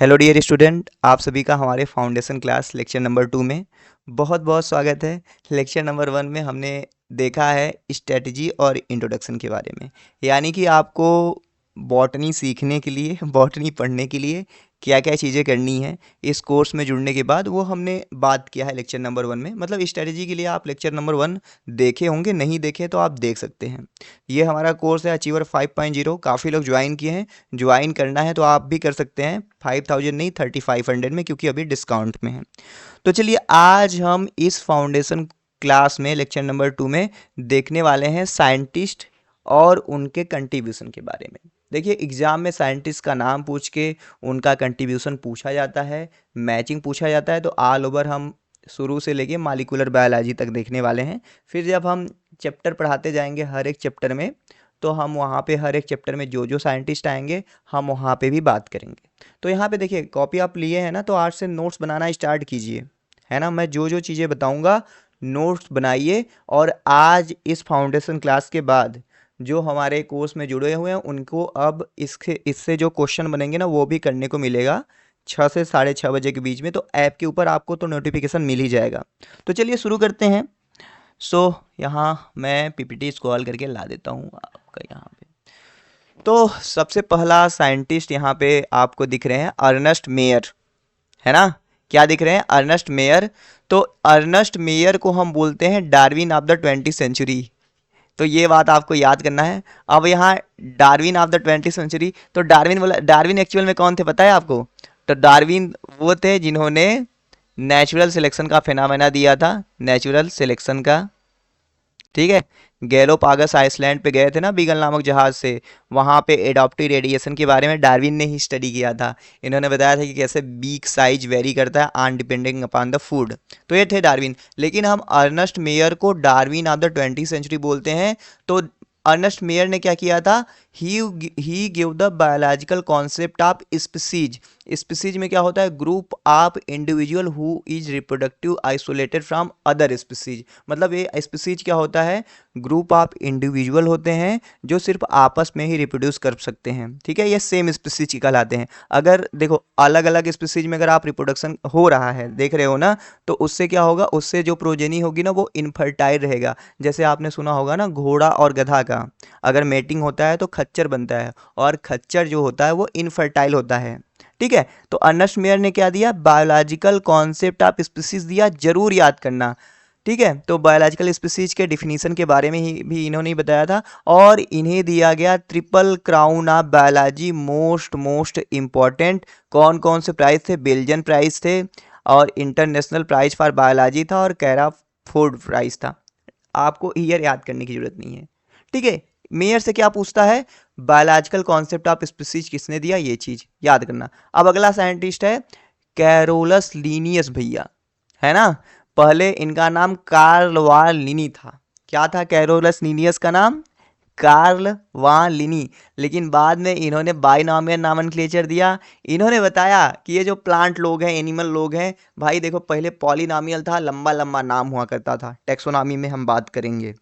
Hello dear student, आप सभी का हमारे फाउंडेशन क्लास लेक्चर नंबर 2 में बहुत बहुत स्वागत है। लेक्चर नंबर 1 में हमने देखा है स्ट्रेटजी और इंट्रोडक्शन के बारे में, यानी कि आपको बॉटनी सीखने के लिए बॉटनी पढ़ने के लिए क्या क्या चीज़ें करनी है इस कोर्स में जुड़ने के बाद, वो हमने बात किया है लेक्चर नंबर 1 में। मतलब स्ट्रेटजी के लिए आप लेक्चर नंबर 1 देखे होंगे, नहीं देखे तो आप देख सकते हैं। ये हमारा कोर्स है अचीवर 5.0। काफ़ी लोग ज्वाइन किए हैं, ज्वाइन करना है तो आप भी कर सकते हैं 5000 नहीं 3500 में, क्योंकि अभी डिस्काउंट में है। तो चलिए आज हम इस फाउंडेशन क्लास में लेक्चर नंबर 2 में देखने वाले हैं साइंटिस्ट और उनके कंट्रीब्यूशन के बारे में। देखिए एग्जाम में साइंटिस्ट का नाम पूछ के उनका कंट्रीब्यूशन पूछा जाता है, मैचिंग पूछा जाता है। तो ऑल ओवर हम शुरू से लेके मॉलिक्यूलर बायोलॉजी तक देखने वाले हैं। फिर जब हम चैप्टर पढ़ाते जाएंगे हर एक चैप्टर में, तो हम वहाँ पे हर एक चैप्टर में जो जो साइंटिस्ट आएंगे हम वहाँ पे भी बात करेंगे। तो यहाँ पे देखिए कॉपी आप लिए हैं ना, तो आज से नोट्स बनाना स्टार्ट कीजिए, है ना। मैं जो जो चीज़ें बताऊँगा नोट्स बनाइए, और आज इस फाउंडेशन क्लास के बाद जो हमारे कोर्स में जुड़े हुए हैं उनको अब इससे जो क्वेश्चन बनेंगे ना वो भी करने को मिलेगा 6 से 6:30 बजे के बीच में। तो ऐप के ऊपर आपको तो नोटिफिकेशन मिल ही जाएगा। तो चलिए शुरू करते हैं। यहाँ मैं पीपीटी स्क्रॉल करके ला देता हूँ आपका यहाँ पे। तो सबसे पहला साइंटिस्ट यहाँ पे आपको दिख रहे हैं अर्नेस्ट मेयर, है ना। क्या दिख रहे हैं? Ernest Mayr. तो अर्नेस्ट मेयर को हम बोलते हैं Darwin of the 20th century. तो ये बात आपको याद करना है। अब यहाँ Darwin of the 20th century, तो डार्विन बोला, डार्विन एक्चुअल में कौन थे पता है आपको? तो डार्विन वो थे जिन्होंने नेचुरल सिलेक्शन का फिनोमेना दिया था, नेचुरल सिलेक्शन का। ठीक है, गैलोपागस आइसलैंड पे गए थे ना बीगल नामक जहाज से, वहाँ पे एडॉप्टिव रेडिएशन के बारे में डार्विन ने ही स्टडी किया था। इन्होंने बताया था कि कैसे बीक साइज वेरी करता है on depending upon the food. तो ये थे डार्विन। लेकिन हम अर्नेस्ट मेयर को Darwin of the 20th century बोलते हैं। तो अर्नेस्ट मेयर ने क्या किया था? He give the biological concept of species. Species में क्या होता है? Group of individual who is reproductive isolated from other species. मतलब ये स्पीसीज क्या होता है? ग्रुप ऑफ इंडिविजुअल होते हैं जो सिर्फ आपस में ही रिप्रोड्यूस कर सकते हैं। ठीक है, ये सेम स्पीसीज कहलाते हैं। अगर देखो अलग अलग स्पीसीज में अगर आप रिप्रोडक्शन हो रहा है, देख रहे हो ना, तो उससे क्या होगा? उससे जो प्रोजेनी होगी ना वो इनफर्टाइल रहेगा। जैसे आपने सुना होगा ना घोड़ा और गधा का, अगर मेटिंग होता है तो खच्चर बनता है, और खच्चर जो होता है वो इनफर्टाइल होता है। ठीक है, तो अर्नेस्ट मेयर ने क्या दिया? बायोलॉजिकल कॉन्सेप्ट ऑफ स्पीसीज दिया, जरूर याद करना। ठीक है, तो बायोलॉजिकल स्पीसीज के डिफिनीशन के बारे में ही भी इन्होंने बताया था। और इन्हें दिया गया triple crown of biology, most important. कौन कौन से प्राइज थे? बेल्जियन प्राइज थे, और इंटरनेशनल प्राइज फॉर बायोलॉजी था, और कैरा फोर्ड प्राइज था। आपको ईयर याद करने की जरूरत नहीं है। ठीक है, मेयर से क्या पूछता है? बायोलॉजिकल कॉन्सेप्ट ऑफ स्पीसीज किसने दिया, ये चीज याद करना। अब अगला साइंटिस्ट है कैरोलस लीनियस भैया, है ना। पहले इनका नाम कार्ल वां लिनी था। क्या था कैरोलस लीनियस का नाम? कार्ल वां लिनी। लेकिन बाद में इन्होंने बाइनॉमियल नॉमेनक्लेचर दिया। इन्होंने बताया कि ये जो प्लांट लोग हैं, एनिमल लोग हैं, भाई देखो पहले पॉलिनॉमियल था, लंबा लंबा नाम हुआ करता था। टेक्सोनॉमी में हम बात करेंगे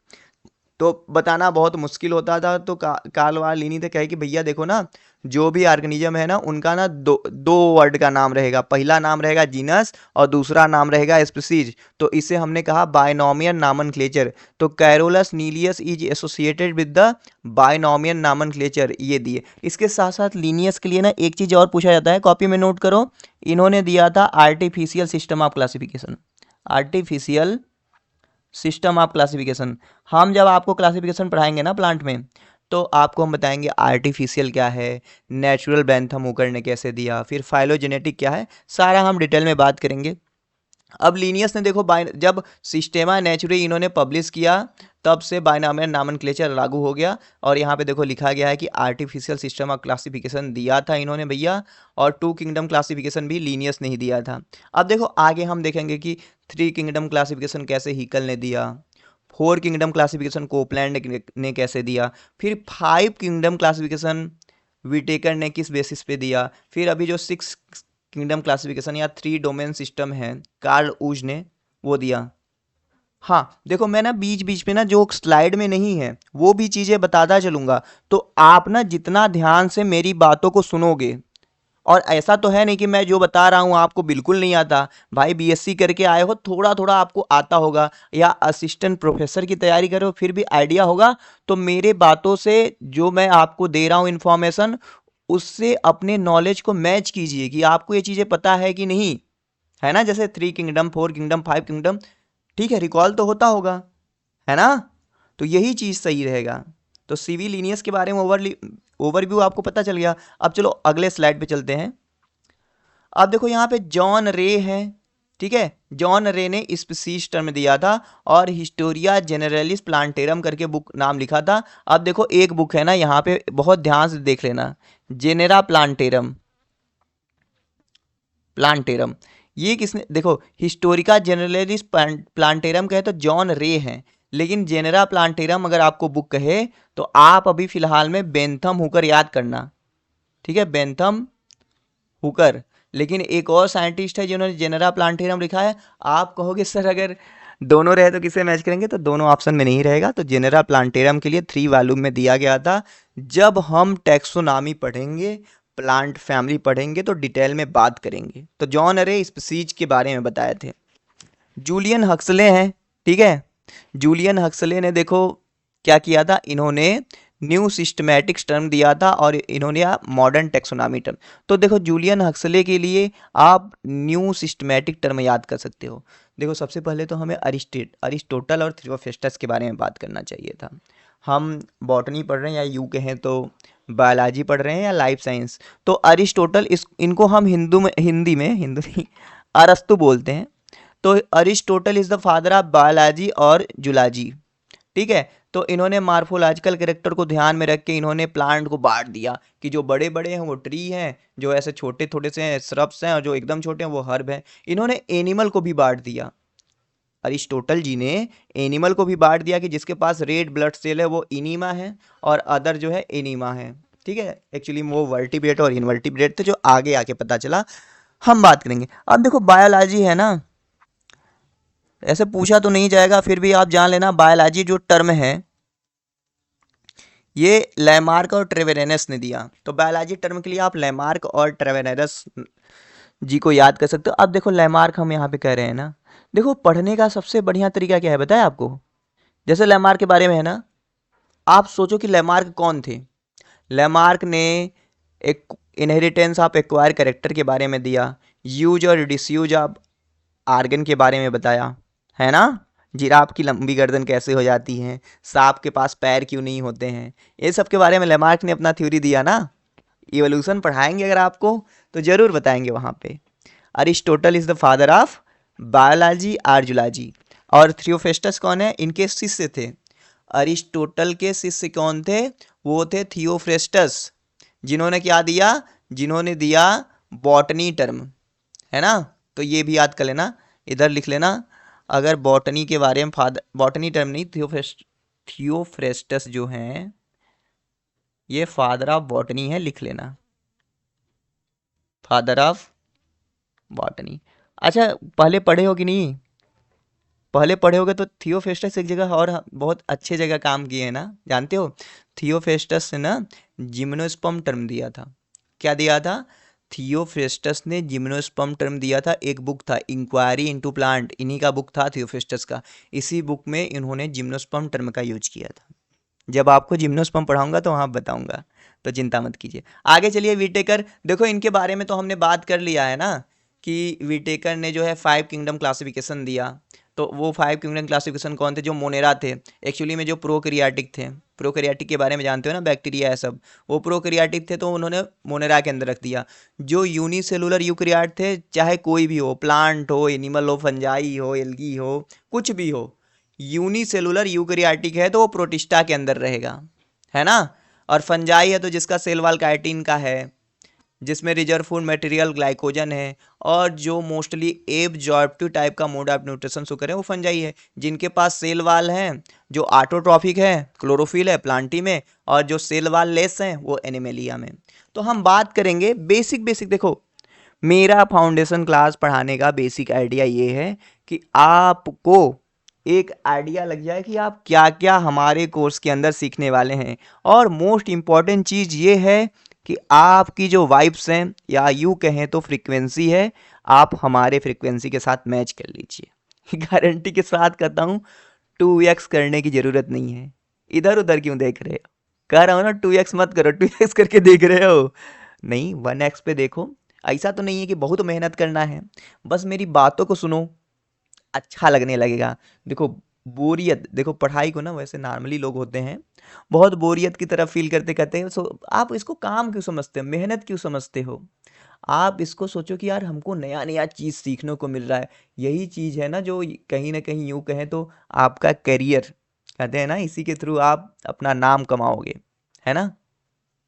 तो बताना बहुत मुश्किल होता था। तो कार्ल वां लिनी ने कहे कि भैया देखो ना, जो भी ऑर्गेनिज्म है ना उनका ना दो वर्ड का नाम रहेगा। पहला नाम रहेगा जीनस और दूसरा नाम रहेगा स्पीसीज। तो इसे हमने कहा बाइनॉमियल नॉमेनक्लेचर। तो Carolus Linnaeus is associated with the binomial nomenclature, ये दिए। इसके साथ साथ लीनियस के लिए ना एक चीज और पूछा जाता है, कॉपी में नोट करो। इन्होंने दिया था artificial system of classification. Artificial system of classification. हम जब आपको क्लासिफिकेशन पढ़ाएंगे ना प्लांट में, तो आपको हम बताएंगे आर्टिफिशियल क्या है, नेचुरल बेंथम हुकर ने कैसे दिया, फिर फाइलोजेनेटिक क्या है, सारा हम डिटेल में बात करेंगे। अब लीनियस ने देखो जब सिस्टेमा नेचुरी इन्होंने पब्लिश किया, तब से बाइनॉमियल नॉमेनक्लेचर लागू हो गया। और यहाँ पे देखो लिखा गया है कि आर्टिफिशियल सिस्टम ऑफ क्लासिफिकेशन दिया था इन्होंने भैया, और 2 किंगडम क्लासिफिकेशन भी लीनियस ने ही दिया था। अब देखो आगे हम देखेंगे कि 3 किंगडम क्लासिफिकेशन कैसे हीकल ने दिया, 4 किंगडम क्लासिफिकेशन कोपलैंड ने कैसे दिया, फिर 5 किंगडम क्लासिफिकेशन विटेकर ने किस बेसिस पे दिया, फिर अभी जो 6 किंगडम क्लासिफिकेशन या 3 डोमेन सिस्टम है कार्ल ऊज ने वो दिया। हाँ देखो मैं ना बीच बीच में ना जो स्लाइड में नहीं है वो भी चीज़ें बताता चलूँगा, तो आप ना जितना ध्यान से मेरी बातों को सुनोगे और ऐसा तो है नहीं कि मैं जो बता रहा हूँ आपको बिल्कुल नहीं आता। भाई बीएससी करके आए हो, थोड़ा थोड़ा आपको आता होगा, या असिस्टेंट प्रोफेसर की तैयारी कर रहे हो फिर भी आइडिया होगा। तो मेरे बातों से जो मैं आपको दे रहा हूँ इन्फॉर्मेशन, उससे अपने नॉलेज को मैच कीजिए कि आपको ये चीज़ें पता है कि नहीं, है ना। जैसे 3 किंगडम, 4 किंगडम, 5 किंगडम, ठीक है, रिकॉल तो होता होगा, है ना। तो यही चीज़ सही रहेगा। तो सिविल लीनियस के बारे में ओवरव्यू आपको पता चल गया। अब चलो अगले स्लाइड पे चलते हैं। अब देखो यहाँ पे जॉन रे है, ठीक है। जॉन रे ने स्पीसीज टर्म दिया था और हिस्टोरिया जेनरलिस प्लांटेरम करके बुक नाम लिखा था। अब देखो एक बुक है ना, यहाँ पे बहुत ध्यान से देख लेना, जेनेरा प्लांटेरम। प्लांटेरम ये किसने, देखो हिस्टोरिका जेनरलिस प्लांटेरम कहे तो जॉन रे हैं, लेकिन जेनेरा प्लांटेरम अगर आपको बुक कहे तो आप अभी फिलहाल में बेंथम हुकर याद करना, ठीक है, बेंथम हुकर। लेकिन एक और साइंटिस्ट है जिन्होंने जेनेरा प्लांटेरम लिखा है। आप कहोगे सर अगर दोनों रहे तो किसे मैच करेंगे, तो दोनों ऑप्शन में नहीं रहेगा। तो जेनेरा प्लांटेरम के लिए 3 वॉल्यूम में दिया गया था। जब हम टैक्सोनॉमी पढ़ेंगे, प्लांट फैमिली पढ़ेंगे, तो डिटेल में बात करेंगे। तो जॉन रे स्पीसीज के बारे में बताए थे। जूलियन हक्सले हैं, ठीक है। जूलियन हक्सले ने देखो क्या किया था, इन्होंने न्यू सिस्टमैटिक्स टर्म दिया था और इन्होंने मॉडर्न टेक्सोनॉमी टर्म। तो देखो जूलियन हक्सले के लिए आप न्यू सिस्टमैटिक टर्म याद कर सकते हो। देखो सबसे पहले तो हमें अरिस्टोटल और थियोफ्रेस्टस के बारे में बात करना चाहिए था। हम बॉटनी पढ़ रहे हैं, या यूं कहें तो बायोलॉजी पढ़ रहे हैं, या लाइफ साइंस। तो अरिस्टोटल, इनको हम हिंदी में नहीं, अरस्तु बोलते हैं। तो Aristotle is the father of biology और जूलॉजी, ठीक है। तो इन्होंने मार्फोलॉजिकल कैरेक्टर को ध्यान में रख के इन्होंने प्लांट को बांट दिया कि जो बड़े बड़े हैं वो ट्री हैं, जो ऐसे छोटे थोड़े से श्रब्स हैं, और जो एकदम छोटे हैं वो हर्ब हैं। इन्होंने एनिमल को भी बांट दिया, अरिस्टोटल जी ने एनिमल को भी बांट दिया कि जिसके पास रेड ब्लड सेल है वो इनीमा है, और अदर जो है एनीमा है, ठीक है। एक्चुअली वो वर्टिब्रेट और इनवर्टिब्रेट थे, जो आगे आके पता चला, हम बात करेंगे। अब देखो बायोलॉजी है ना, ऐसे पूछा तो नहीं जाएगा, फिर भी आप जान लेना, बायोलॉजी जो टर्म है ये लैमार्क और ट्रेवेरेनस ने दिया। तो बायोलॉजी टर्म के लिए आप लैमार्क और ट्रेवेरेनस जी को याद कर सकते हो। अब देखो लैमार्क हम यहाँ पे कह रहे हैं ना, देखो पढ़ने का सबसे बढ़िया तरीका क्या है बताया आपको। जैसे लैमार्क के बारे में है ना, आप सोचो कि लैमार्क कौन थे। लैमार्क ने एक इनहेरिटेंस ऑफ एक्वायर कैरेक्टर के बारे में दिया, यूज और डिसयूज ऑफ आर्गन के बारे में बताया, है ना। जिराफ की लंबी गर्दन कैसे हो जाती है, सांप के पास पैर क्यों नहीं होते हैं, ये सब के बारे में लेमार्क ने अपना थ्योरी दिया ना। इवोल्यूशन पढ़ाएंगे अगर आपको तो जरूर बताएंगे वहाँ पे। Aristotle is the father of biology और जूलॉजी। और थियोफ्रेस्टस कौन है, इनके शिष्य थे। अरिस्टोटल के शिष्य कौन थे, वो थे थियोफ्रेस्टस, जिन्होंने क्या दिया, जिन्होंने दिया बॉटनी टर्म, है ना। तो ये भी याद कर लेना, इधर लिख लेना। अगर बॉटनी के बारे में बॉटनी टर्म नहीं, थियोफ्रेस्टस जो हैं ये फादर ऑफ बॉटनी है, लिख लेना, फादर ऑफ बॉटनी। अच्छा पहले पढ़े हो कि नहीं, पहले पढ़े होगे तो थियोफ्रेस्टस एक जगह और बहुत अच्छे जगह काम किए हैं ना, जानते हो। थियोफ्रेस्टस ने ना जिम्नोस्पर्म टर्म दिया था। क्या दिया था, थियोफ्रेस्टस ने जिम्नोस्पर्म टर्म दिया था। एक बुक था इंक्वायरी इनटू प्लांट, इन्हीं का बुक था थियोफ्रेस्टस का। इसी बुक में इन्होंने जिम्नोस्पर्म टर्म का यूज किया था। जब आपको जिम्नोस्पर्म पढ़ाऊंगा तो वहाँ बताऊंगा, तो चिंता मत कीजिए। आगे चलिए, विटेकर, देखो इनके बारे में तो हमने बात कर लिया है ना, कि विटेकर ने जो है 5 किंगडम क्लासिफिकेशन दिया। तो वो 5 किंगडम क्लासिफिकेशन कौन थे, जो मोनेरा थे, एक्चुअली में जो प्रोकैरियोटिक थे। प्रोकैरियोटिक के बारे में जानते हो ना, बैक्टीरिया है सब, वो प्रोकैरियोटिक थे, तो उन्होंने मोनेरा के अंदर रख दिया। जो यूनिसेलुलर यूकैरियोट थे, चाहे कोई भी हो, प्लांट हो, एनिमल हो, फंजाई हो, एल्गी हो, कुछ भी हो, यूनिसेलुलर यूकैरियोटिक है तो वो प्रोटिस्टा के अंदर रहेगा, है ना। और फंजाई है तो जिसका सेल वॉल काइटिन का है, जिसमें रिजर्व फूड मटेरियल ग्लाइकोजन है, और जो मोस्टली एब्जॉर्प्टिव टाइप का मोड ऑफ न्यूट्रिशन शो करें वो फंजाई है। जिनके पास सेल वाल हैं, जो ऑटोट्रॉफिक है, क्लोरोफिल है प्लांटी में, और जो सेल वाल लेस हैं वो एनिमेलिया में। तो हम बात करेंगे बेसिक बेसिक। देखो मेरा फाउंडेशन क्लास पढ़ाने का बेसिक आइडिया ये है कि आपको एक आइडिया लग जाए कि आप क्या क्या हमारे कोर्स के अंदर सीखने वाले हैं। और मोस्ट इम्पॉर्टेंट चीज़ ये है कि आपकी जो वाइब्स हैं या यूँ कहें तो फ्रीक्वेंसी है, आप हमारे फ्रीक्वेंसी के साथ मैच कर लीजिए। गारंटी के साथ कहता हूँ 2x करने की ज़रूरत नहीं है। इधर उधर क्यों देख रहे हो? कह रहा हूँ ना 2x मत करो, 2x करके देख रहे हो। नहीं 1x पे देखो। ऐसा तो नहीं है कि बहुत मेहनत करना है, बस मेरी बातों को सुनो, अच्छा लगने लगेगा। देखो बोरियत, देखो पढ़ाई को ना वैसे नॉर्मली लोग होते हैं बहुत बोरियत की तरफ फील करते कहते हैं, सो आप इसको काम क्यों समझते हो, मेहनत क्यों समझते हो? आप इसको सोचो कि यार हमको नया नया चीज़ सीखने को मिल रहा है। यही चीज़ है ना जो कहीं ना कहीं यूँ कहें तो आपका करियर, कहते हैं ना इसी के थ्रू आप अपना नाम कमाओगे, है ना?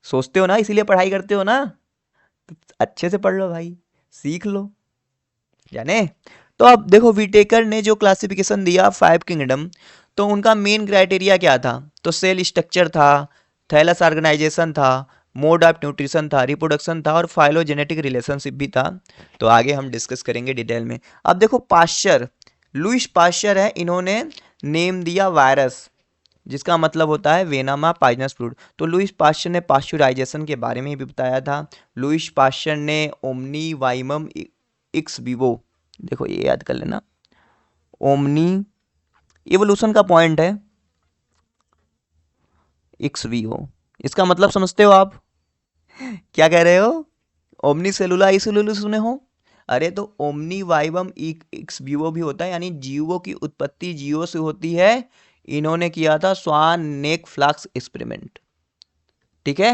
सोचते हो ना, इसीलिए पढ़ाई करते हो ना। तो अच्छे से पढ़ लो भाई, सीख लो, जाने। तो अब देखो विटेकर ने जो क्लासिफिकेशन दिया 5 किंगडम, तो उनका मेन क्राइटेरिया क्या था? तो सेल स्ट्रक्चर था, थैलस ऑर्गेनाइजेशन था, मोड ऑफ न्यूट्रिशन था, रिप्रोडक्शन था और फाइलोजेनेटिक रिलेशनशिप भी था। तो आगे हम डिस्कस करेंगे डिटेल में। अब देखो पाश्चर, लुइस पाश्चर है, इन्होंने नेम दिया वायरस, जिसका मतलब होता है वेनम पॉइजनस फ्रूट। तो लुइस पाश्चर ने पाश्चराइजेशन के बारे में भी बताया था। लुइस पाश्चर ने ओमनी वाइमम एक्स विवो, देखो ये याद कर लेना, ओमनी इवोल्यूशन का पॉइंट है एक्स वीओ, इसका मतलब समझते हो आप? क्या कह रहे हो? ओमनी सेलुला इसेलुलर सुने हो? अरे तो ओमनी वाइवम एक्स वीवो भी होता है, यानी जीवों की उत्पत्ति जीवों से होती है। इन्होंने किया था स्वान नेक फ्लाक्स एक्सपेरिमेंट, ठीक है।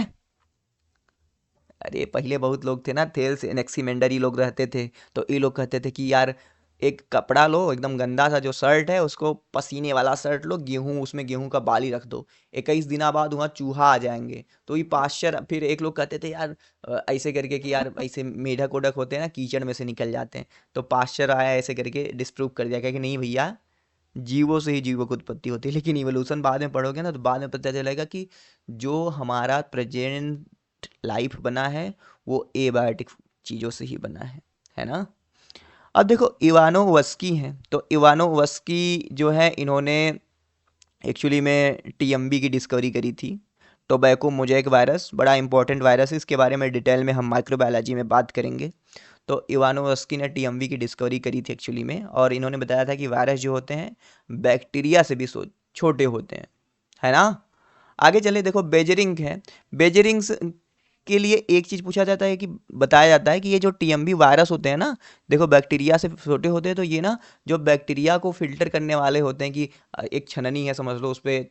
अरे पहले बहुत लोग थे ना, थेल्स एनेक्सीमेंडरी लोग रहते थे, तो ये लोग कहते थे कि यार एक कपड़ा लो, एकदम गंदा सा जो शर्ट है उसको, पसीने वाला शर्ट लो, गेहूं उसमें गेहूं का बाली रख दो, 21 दिन बाद वहाँ चूहा आ जाएंगे। तो ये पाश्चर, फिर एक लोग कहते थे यार ऐसे करके कि यार ऐसे मेढक ओढक होते हैं ना कीचड़ में से निकल जाते हैं, तो पाश्चर आया ऐसे करके डिस्प्रूव कर दिया कि नहीं भैया, जीवों से ही जीवों की उत्पत्ति होती है। लेकिन इवोल्यूशन बाद में पढ़ोगे ना तो बाद में पता चलेगा कि जो हमारा प्रेजेंट लाइफ बना है वो एबायोटिक चीज़ों से ही बना है ना। अब देखो इवानोवस्की हैं, तो इवानोवस्की जो है इन्होंने एक्चुअली में टीएमबी की डिस्कवरी करी थी। टोबैको मोज़ेक वायरस बड़ा इंपॉर्टेंट वायरस है, इसके बारे में डिटेल में हम माइक्रोबायोलॉजी में बात करेंगे। तो इवानोवस्की ने टीएमवी की डिस्कवरी करी थी एक्चुअली में, और इन्होंने बताया था कि वायरस जो होते हैं बैक्टीरिया से भी छोटे होते हैं, है ना। आगे चले, देखो बेजरिंग है, बेजरिंग्स के लिए एक चीज़ पूछा जाता है कि बताया जाता है कि ये जो टीएमवी वायरस होते हैं ना, देखो बैक्टीरिया से छोटे होते हैं, तो ये ना जो बैक्टीरिया को फिल्टर करने वाले होते हैं कि एक छननी है समझ लो, उस पर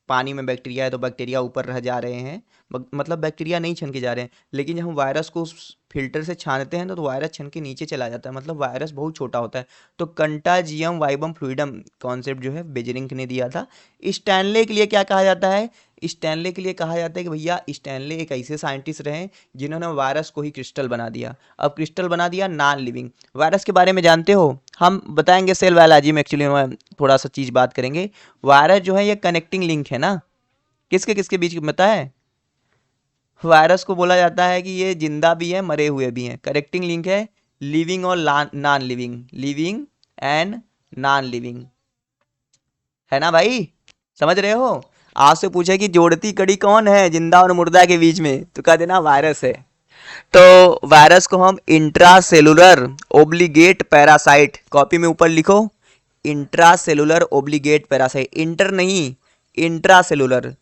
पानी में बैक्टीरिया है तो बैक्टीरिया ऊपर रह जा रहे हैं, मतलब बैक्टीरिया नहीं छन के जा रहे हैं। लेकिन जब हम वायरस को उस फिल्टर से छानते हैं तो वायरस छन के नीचे चला जाता है, मतलब वायरस बहुत छोटा होता है। तो कंटाजियम वाइबम फ्लूइडम कॉन्सेप्ट जो है बेजरिंग ने दिया था। स्टैनले के लिए क्या कहा जाता है? स्टैनले के लिए कहा जाता है कि भैया स्टैनले एक ऐसे साइंटिस्ट रहे जिन्होंने वायरस को ही क्रिस्टल बना दिया। अब क्रिस्टल बना दिया नॉन लिविंग। वायरस के बारे में जानते हो, हम बताएंगे सेल बायोलॉजी में, एक्चुअली में थोड़ा सा चीज़ बात करेंगे। वायरस जो है ये कनेक्टिंग लिंक है ना, किसके किसके बीच में पता है? वायरस को बोला जाता है कि ये जिंदा भी है मरे हुए भी हैं। कनेक्टिंग लिंक है लिविंग और non living, living and non living, है ना भाई, समझ रहे हो? आपसे पूछे कि जोड़ती कड़ी कौन है जिंदा और मुर्दा के बीच में, तो कह देना वायरस है। तो वायरस को हम इंट्रासेलुलर ओब्लिगेट पैरासाइट, कॉपी में ऊपर लिखो, इंट्रासेलुलर ओब्लिगेट पैरासाइट, इंटर नहीं इंट्रासेलुलर।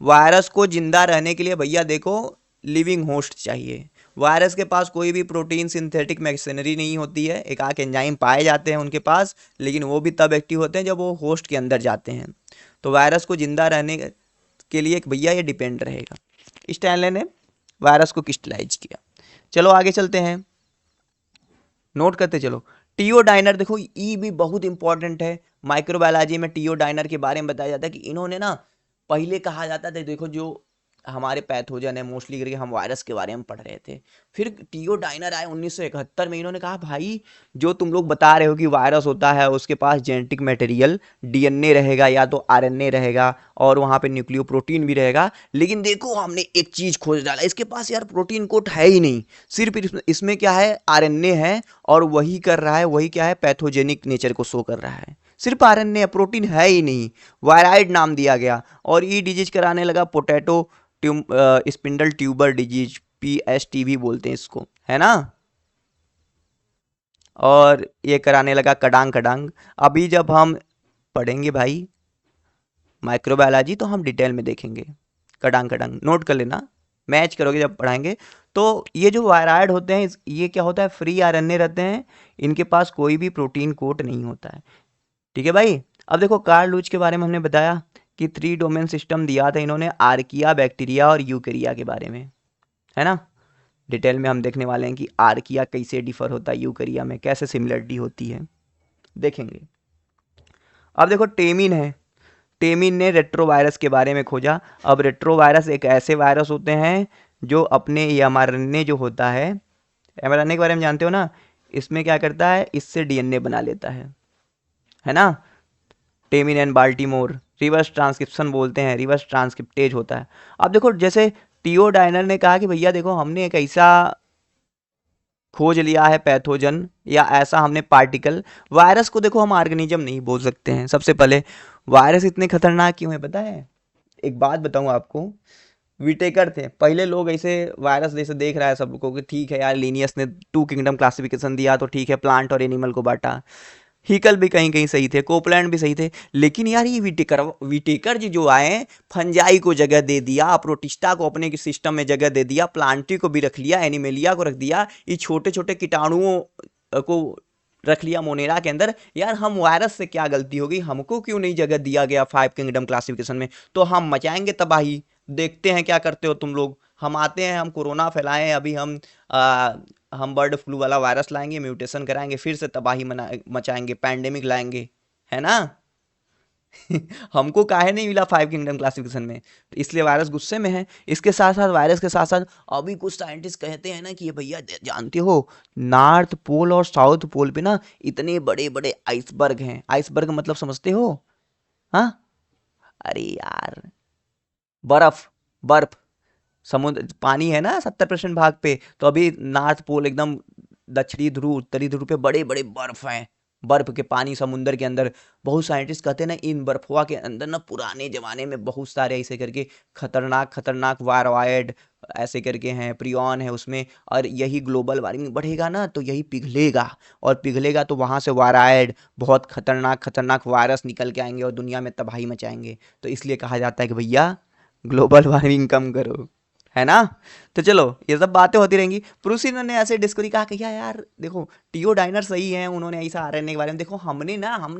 वायरस को जिंदा रहने के लिए भैया देखो लिविंग होस्ट चाहिए। वायरस के पास कोई भी प्रोटीन सिंथेटिक मैकेनरी नहीं होती है, एक आध एंजाइम पाए जाते हैं उनके पास, लेकिन वो भी तब एक्टिव होते हैं जब वो होस्ट के अंदर जाते हैं। तो वायरस को जिंदा रहने के लिए भैया ये डिपेंड रहेगा। स्टैनले ने वायरस को क्रिस्टलाइज किया। चलो आगे चलते हैं, नोट करते चलो। टीओडाइनर, देखो ई भी बहुत इंपॉर्टेंट है माइक्रोबायोलॉजी में। टीओडाइनर के बारे में बताया जाता है कि इन्होंने ना, पहले कहा जाता था देखो जो हमारे पैथोजन है मोस्टली करके हम वायरस के बारे में पढ़ रहे थे, फिर टीओडाइनर आए 1971 में। इन्होंने कहा भाई जो तुम लोग बता रहे हो कि वायरस होता है उसके पास जेनेटिक मटेरियल डीएनए रहेगा या तो आरएनए रहेगा और वहाँ पे न्यूक्लियो प्रोटीन भी रहेगा, लेकिन देखो हमने एक चीज़ खोज डाला, इसके पास यार प्रोटीन कोट है ही नहीं, सिर्फ इसमें क्या है आरएनए है, और वही कर रहा है, वही क्या है पैथोजेनिक नेचर को शो कर रहा है, सिर्फ आरएनए, प्रोटीन है ही नहीं। वायराइड नाम दिया गया और ये डिजीज कराने लगा potato spindle tuber disease, PSTV बोलते हैं इसको, है ना। और ये कराने लगा कडांग कडांग। अभी जब हम पढ़ेंगे भाई माइक्रोबायोलॉजी तो हम डिटेल में देखेंगे। कडांग कडांग नोट कर लेना, मैच करोगे जब पढ़ाएंगे। तो ये जो वायराइड होते हैं ये क्या होता है, फ्री आरएनए रहते हैं, इनके पास कोई भी प्रोटीन कोट नहीं होता है। ठीक है भाई। अब देखो कार्ल लूच के बारे में हमने बताया कि 3 डोमेन सिस्टम दिया था इन्होंने, आर्किया, बैक्टीरिया और यूकेरिया के बारे में, है ना। डिटेल में हम देखने वाले हैं कि आर्किया कैसे डिफर होता है यूकेरिया में, कैसे सिमिलरिटी होती है, देखेंगे। अब देखो टेमिन है, टेमिन ने रेट्रोवायरस के बारे में खोजा। अब रेट्रोवायरस एक ऐसे वायरस होते हैं जो अपने एमआरएनए जो होता है, एमआरएनए के बारे में जानते हो ना, इसमें क्या करता है, इससे डीएनए बना लेता है ना। Temin and Baltimore reverse transcription बोलते हैं, रिवर्स ट्रांसक्रिप्टेज होता है। अब देखो जैसे टीओ डायनर ने कहा कि भैया देखो हमने एक ऐसा खोज लिया है पैथोजन या ऐसा हमने पार्टिकल, वायरस को देखो हम ऑर्गेनिज्म नहीं बोल सकते हैं। सबसे पहले वायरस इतने खतरनाक क्यों है पता है, एक बात बताऊं आपको। विटेकर थे पहले लोग, ऐसे वायरस जैसे देख रहा है सब को कि ठीक है यार, लीनियस ने 2 किंगडम क्लासिफिकेशन दिया तो ठीक है, प्लांट और एनिमल को बांटा। हीकल भी कहीं कहीं सही थे, कोपलैंड भी सही थे, लेकिन यार ये विटेकर जी जो आए, फंजाई को जगह दे दिया, प्रोटिस्टा को अपने सिस्टम में जगह दे दिया, प्लांटी को भी रख लिया, एनिमेलिया को रख दिया, ये छोटे छोटे कीटाणुओं को रख लिया मोनेरा के अंदर। यार हम वायरस से क्या गलती होगी, हमको क्यों नहीं जगह दिया गया 5 किंगडम क्लासिफिकेशन में, तो हम मचाएंगे तबाही। देखते हैं क्या करते हो तुम लोग। हम आते हैं, हम कोरोना फैलाएं, अभी हम बर्ड फ्लू वाला वायरस लाएंगे, म्यूटेशन कराएंगे, फिर से तबाही मचाएंगे, पैंडेमिक लाएंगे, है ना। हमको काहे नहीं मिला 5 किंगडम क्लासिफिकेशन में, तो इसलिए वायरस गुस्से में है। इसके साथ साथ वायरस के साथ साथ अभी कुछ साइंटिस्ट कहते हैं ना कि ये भैया जानते हो, नॉर्थ पोल और साउथ पोल पे ना इतने बड़े बड़े आइसबर्ग हैं। आइसबर्ग मतलब समझते हो, हाँ। अरे यार, बर्फ, बर्फ, समुद्र पानी है ना 70% भाग पे, तो अभी नॉर्थ पोल एकदम दक्षिणी ध्रुव उत्तरी ध्रुव पे बड़े बड़े बर्फ हैं, बर्फ के पानी समुंदर के अंदर। बहुत साइंटिस्ट कहते हैं ना इन बर्फवा के अंदर ना पुराने जमाने में बहुत सारे ऐसे करके खतरनाक खतरनाक वायरवायड ऐसे करके हैं, प्रियॉन है उसमें, और यही ग्लोबल वार्मिंग बढ़ेगा ना तो यही पिघलेगा, और पिघलेगा तो वहाँ से वायराइड बहुत खतरनाक खतरनाक वायरस निकल के आएंगे और दुनिया में तबाही मचाएंगे। तो इसलिए कहा जाता है कि भैया ग्लोबल वार्मिंग कम करो, है ना। तो चलो ये सब बातें होती रहेंगी। प्रूसिन ने ऐसे डिस्कवरी कहा कि यार देखो टीओ डाइनर सही है, उन्होंने ऐसा आरएनए के बारे में देखो, हमने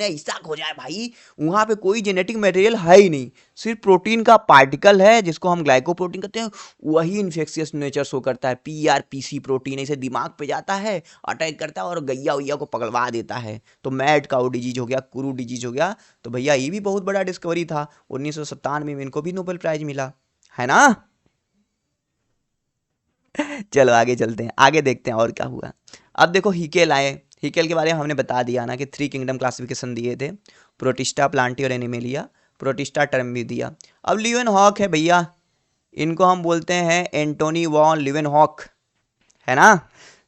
ऐसा खोजा है भाई, वहाँ पे कोई जेनेटिक मटेरियल है ही नहीं, सिर्फ प्रोटीन का पार्टिकल है जिसको हम ग्लाइकोप्रोटीन कहते हैं, वही इन्फेक्शियस नेचर शो करता है। PRPC प्रोटीन ऐसे दिमाग पे जाता है, अटैक करता है और गैया उैया को पकड़वा देता है, तो मैड काउ डिजीज हो गया, कुरू डिजीज हो गया। तो भैया ये भी बहुत बड़ा डिस्कवरी था, 1997 में इनको भी नोबेल प्राइज मिला, है ना। चलो आगे चलते हैं, आगे देखते हैं और क्या हुआ। अब देखो हीकेल आए, हीकेल के बारे में हमने बता दिया ना कि 3 किंगडम क्लासिफिकेशन दिए थे, प्रोटिस्टा, प्लांटी और एनिमेलिया। प्रोटिस्टा टर्म भी दिया। अब ल्यूवेन हॉक है भैया, इनको हम बोलते हैं एंटोनी वॉन ल्यूवेन हॉक, है ना।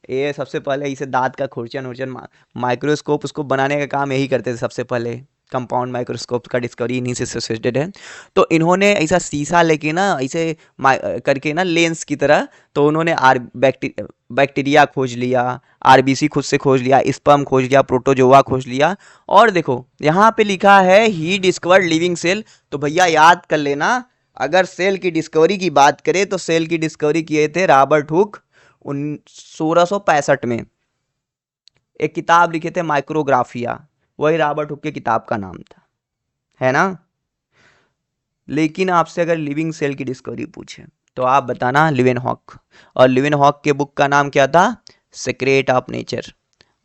ये सबसे पहले इसे दांत का खुरचन उर्चन माइक्रोस्कोप उसको बनाने का काम यही करते थे सबसे पहले। कंपाउंड माइक्रोस्कोप का डिस्कवरी इन्हीं से एसोसिएटेड है। तो इन्होंने ऐसा शीशा लेके ना ऐसे करके ना लेंस की तरह, तो उन्होंने बैक्टीरिया खोज लिया, RBC खुद से खोज लिया, स्पर्म खोज लिया, प्रोटोजोआ खोज लिया। और देखो यहाँ पे लिखा है ही डिस्कवर्ड लिविंग सेल। तो भैया याद कर लेना, अगर सेल की डिस्कवरी की बात करें तो सेल की डिस्कवरी किए थे रॉबर्ट हुक 1665 में। एक किताब लिखे थे माइक्रोग्राफिया, वही रॉबर्ट हुक के किताब का नाम था, है ना। लेकिन आपसे अगर लिविंग सेल की डिस्कवरी पूछे तो आप बताना लिवेन हॉक। और लिवेन हॉक के बुक का नाम क्या था, सीक्रेट ऑफ नेचर।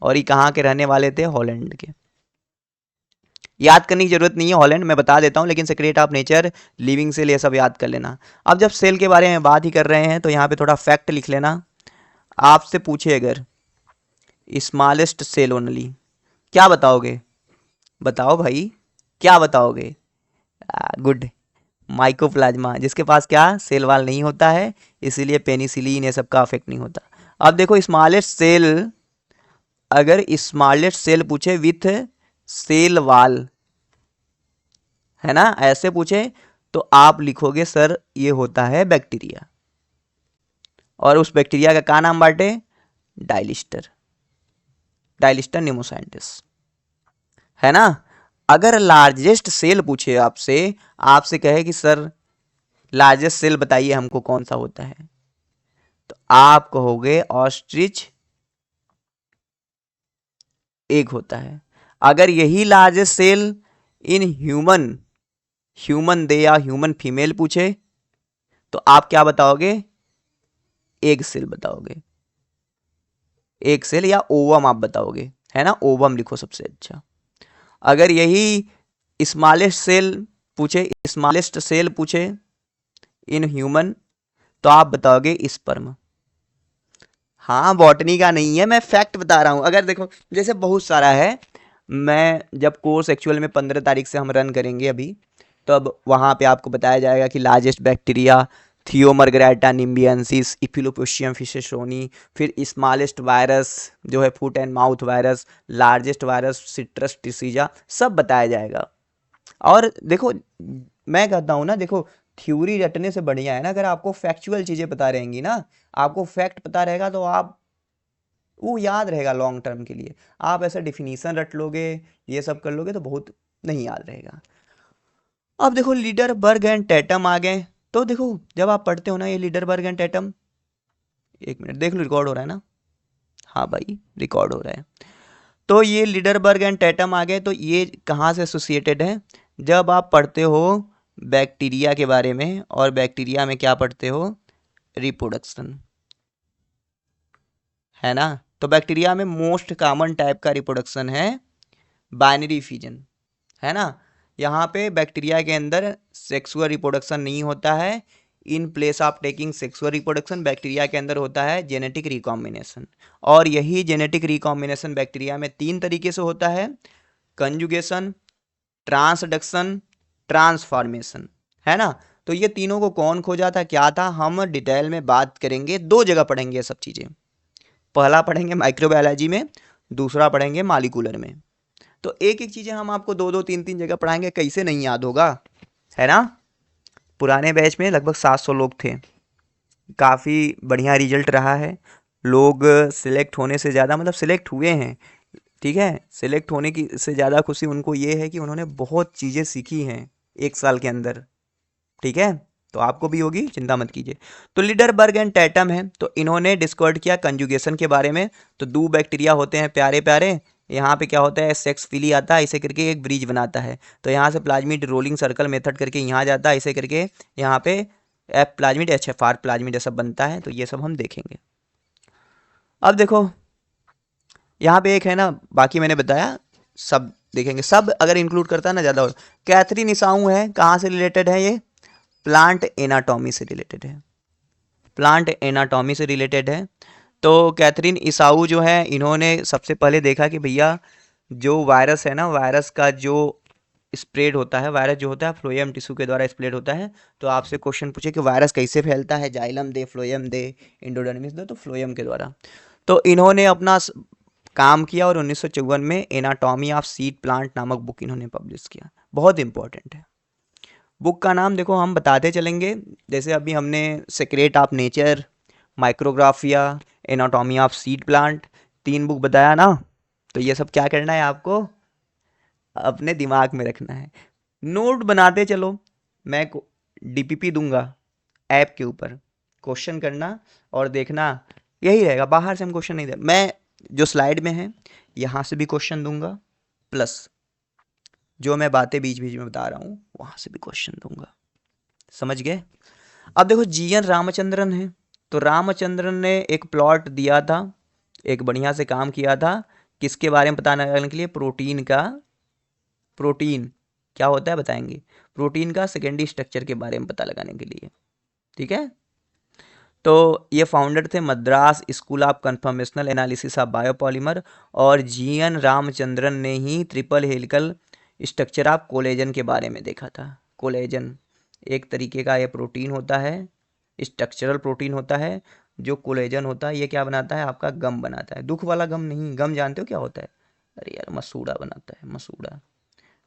और ये कहाँ के रहने वाले थे, हॉलैंड के। याद करने की जरूरत नहीं है, हॉलैंड मैं बता देता हूँ, लेकिन secret of nature, living cell, ये सब याद कर लेना। अब जब सेल के बारे में बात ही कर रहे हैं तो यहाँ पे थोड़ा फैक्ट लिख लेना। आपसे पूछे अगर स्मॉलेस्ट सेल ओनली, क्या बताओगे, बताओ भाई, क्या बताओगे। गुड, माइकोप्लाज्मा, जिसके पास क्या सेल वाल नहीं होता है, इसीलिए पेनिसिलिन ये सब का अफेक्ट नहीं होता। अब देखो स्मॉलेस्ट सेल, अगर स्मॉलेस्ट सेल पूछे विथ सेल वाल, है ना, ऐसे पूछे तो आप लिखोगे सर ये होता है बैक्टीरिया, और उस बैक्टीरिया का क्या नाम बांटे, डायलिस्टर, डायलिस्टर निमोसाइंटिस, है ना। अगर लार्जेस्ट सेल पूछे आपसे, आपसे कहे कि सर लार्जेस्ट सेल बताइए हमको कौन सा होता है, तो आप कहोगे ऑस्ट्रिच एग होता है। अगर यही largest cell in human, human दे या ह्यूमन फीमेल पूछे, तो आप क्या बताओगे, एग सेल बताओगे, एग सेल या ओवम आप बताओगे, है ना, ओवम लिखो सबसे अच्छा। अगर यही स्मॉलेस्ट सेल पूछे, स्मॉलेस्ट सेल पूछे इन ह्यूमन, तो आप बताओगे स्पर्म। हाँ बॉटनी का नहीं है, मैं फैक्ट बता रहा हूँ। अगर देखो जैसे बहुत सारा है, मैं जब कोर्स एक्चुअल में 15 तारीख से हम रन करेंगे अभी, तब वहाँ पे आपको बताया जाएगा कि लार्जेस्ट बैक्टीरिया थियोमरगैटा निम्बियंसिस, इफिलोपोशियम फिशेसोनी, फिर स्मॉलेस्ट वायरस जो है foot and mouth virus, largest virus citrus टिसीजा, सब बताया जाएगा। और देखो मैं कहता हूँ ना, देखो थ्योरी रटने से बढ़िया है ना, अगर आपको फैक्चुअल चीज़ें पता रहेंगी ना, आपको फैक्ट पता रहेगा, तो आप वो याद रहेगा लॉन्ग टर्म के लिए। आप ऐसा डिफिनीशन रट लोगे, ये सब कर लोगे, तो बहुत नहीं याद रहेगा। अब देखो लीडरबर्ग एंड टैटम आ गए। तो देखो जब आप पढ़ते हो ना ये लीडरबर्ग एंड टैटम, एक मिनट देख लो रिकॉर्ड हो रहा है ना, हाँ भाई रिकॉर्ड हो रहा है। तो ये लीडरबर्ग एंड टैटम आ गए, तो ये कहाँ से एसोसिएटेड है, जब आप पढ़ते हो बैक्टीरिया के बारे में, और बैक्टीरिया में क्या पढ़ते हो, रिप्रोडक्शन, है ना। तो बैक्टीरिया में मोस्ट कॉमन टाइप का रिप्रोडक्शन है बाइनरी फिजन, है ना। यहाँ पे बैक्टीरिया के अंदर सेक्सुअल रिप्रोडक्शन नहीं होता है। In place of taking sexual reproduction bacteria के अंदर होता है जेनेटिक रिकॉम्बिनेशन। और यही जेनेटिक रिकॉम्बिनेशन बैक्टीरिया में 3 तरीके से होता है, कंजुगेशन, ट्रांसडक्शन, ट्रांसफॉर्मेशन, है ना। तो ये तीनों को कौन खोजा था, क्या था, हम डिटेल में बात करेंगे, 2 जगह पढ़ेंगे ये सब चीज़ें। पहला पढ़ेंगे माइक्रोबायोलॉजी में, दूसरा पढ़ेंगे मालिकुलर में। तो एक एक चीज़ें हम आपको 2-2 3-3 जगह पढ़ाएंगे, कैसे नहीं याद होगा, है ना। पुराने बैच में लगभग 700 लोग थे, काफ़ी बढ़िया रिजल्ट रहा है। लोग सिलेक्ट होने से ज़्यादा, मतलब सिलेक्ट हुए हैं, ठीक है, सिलेक्ट होने की से ज़्यादा खुशी उनको ये है कि उन्होंने बहुत चीज़ें सीखी हैं 1 साल के अंदर, ठीक है। तो आपको भी होगी, चिंता मत कीजिए। तो लीडरबर्ग एंड टैटम है, तो इन्होंने डिस्कवर्ड किया कंजुगेशन के बारे में। तो 2 बैक्टीरिया होते हैं प्यारे प्यारे, यहाँ पे क्या होता है, सेक्स फिली आता है, इसे करके एक ब्रिज बनाता है। तो यहाँ से प्लाज्मिड रोलिंग सर्कल मेथड करके यहाँ जाता है, इसे करके यहाँ पे F plasmid H F R plasmid सब बनता है। तो ये सब हम देखेंगे। अब देखो यहाँ पे एक है ना, बाकी मैंने बताया सब देखेंगे, सब अगर इंक्लूड करता है ना ज़्यादा हो। कैथरीन इसाऊ है, कहाँ से रिलेटेड है ये, प्लांट एनाटॉमी से रिलेटेड है, प्लांट एनाटॉमी से रिलेटेड है। तो कैथरीन इसाऊ जो है, इन्होंने सबसे पहले देखा कि भैया जो वायरस है ना, वायरस का जो स्प्रेड होता है, वायरस जो होता है फ्लोएम टिश्यू के द्वारा स्प्रेड होता है। तो आपसे क्वेश्चन पूछे कि वायरस कैसे फैलता है, जाइलम दे, फ्लोएम दे, इंडोडर्मिस दे, तो फ्लोएम के द्वारा। तो इन्होंने अपना काम किया, और 1954 में एनाटॉमी ऑफ सीड प्लांट नामक बुक इन्होंने पब्लिश किया। बहुत इंपॉर्टेंट है बुक का नाम, देखो हम बताते चलेंगे। जैसे अभी हमने secret of nature, Micrographia, anatomy of seed plant, 3 book बताया ना। तो ये सब क्या करना है आपको, अपने दिमाग में रखना है, नोट बनाते चलो। मैं डीपीपी दूंगा ऐप के ऊपर, क्वेश्चन करना और देखना, यही रहेगा। बाहर से हम क्वेश्चन नहीं दे, मैं जो स्लाइड में है यहाँ से भी क्वेश्चन दूंगा, प्लस जो मैं बातें बीच बीच में बता रहा हूँ वहाँ से भी क्वेश्चन दूंगा, समझ गए। अब देखो जीएन रामचंद्रन है, तो रामचंद्रन ने एक प्लॉट दिया था, एक बढ़िया से काम किया था, किसके बारे में पता लगाने के लिए, प्रोटीन का, प्रोटीन क्या होता है बताएंगे, प्रोटीन का सेकेंडरी स्ट्रक्चर के बारे में पता लगाने के लिए, ठीक है। तो ये फाउंडर थे Madras school of conformational analysis of biopolymer, और जीएन रामचंद्रन ने ही triple helical structure of collagen के बारे में देखा था। कोलेजन एक तरीके का ये प्रोटीन होता है, स्ट्रक्चरल प्रोटीन होता है। जो कोलेजन होता है ये क्या बनाता है, आपका गम बनाता है। दुख वाला गम नहीं, गम जानते हो क्या होता है, अरे यार मसूड़ा बनाता है, मसूड़ा,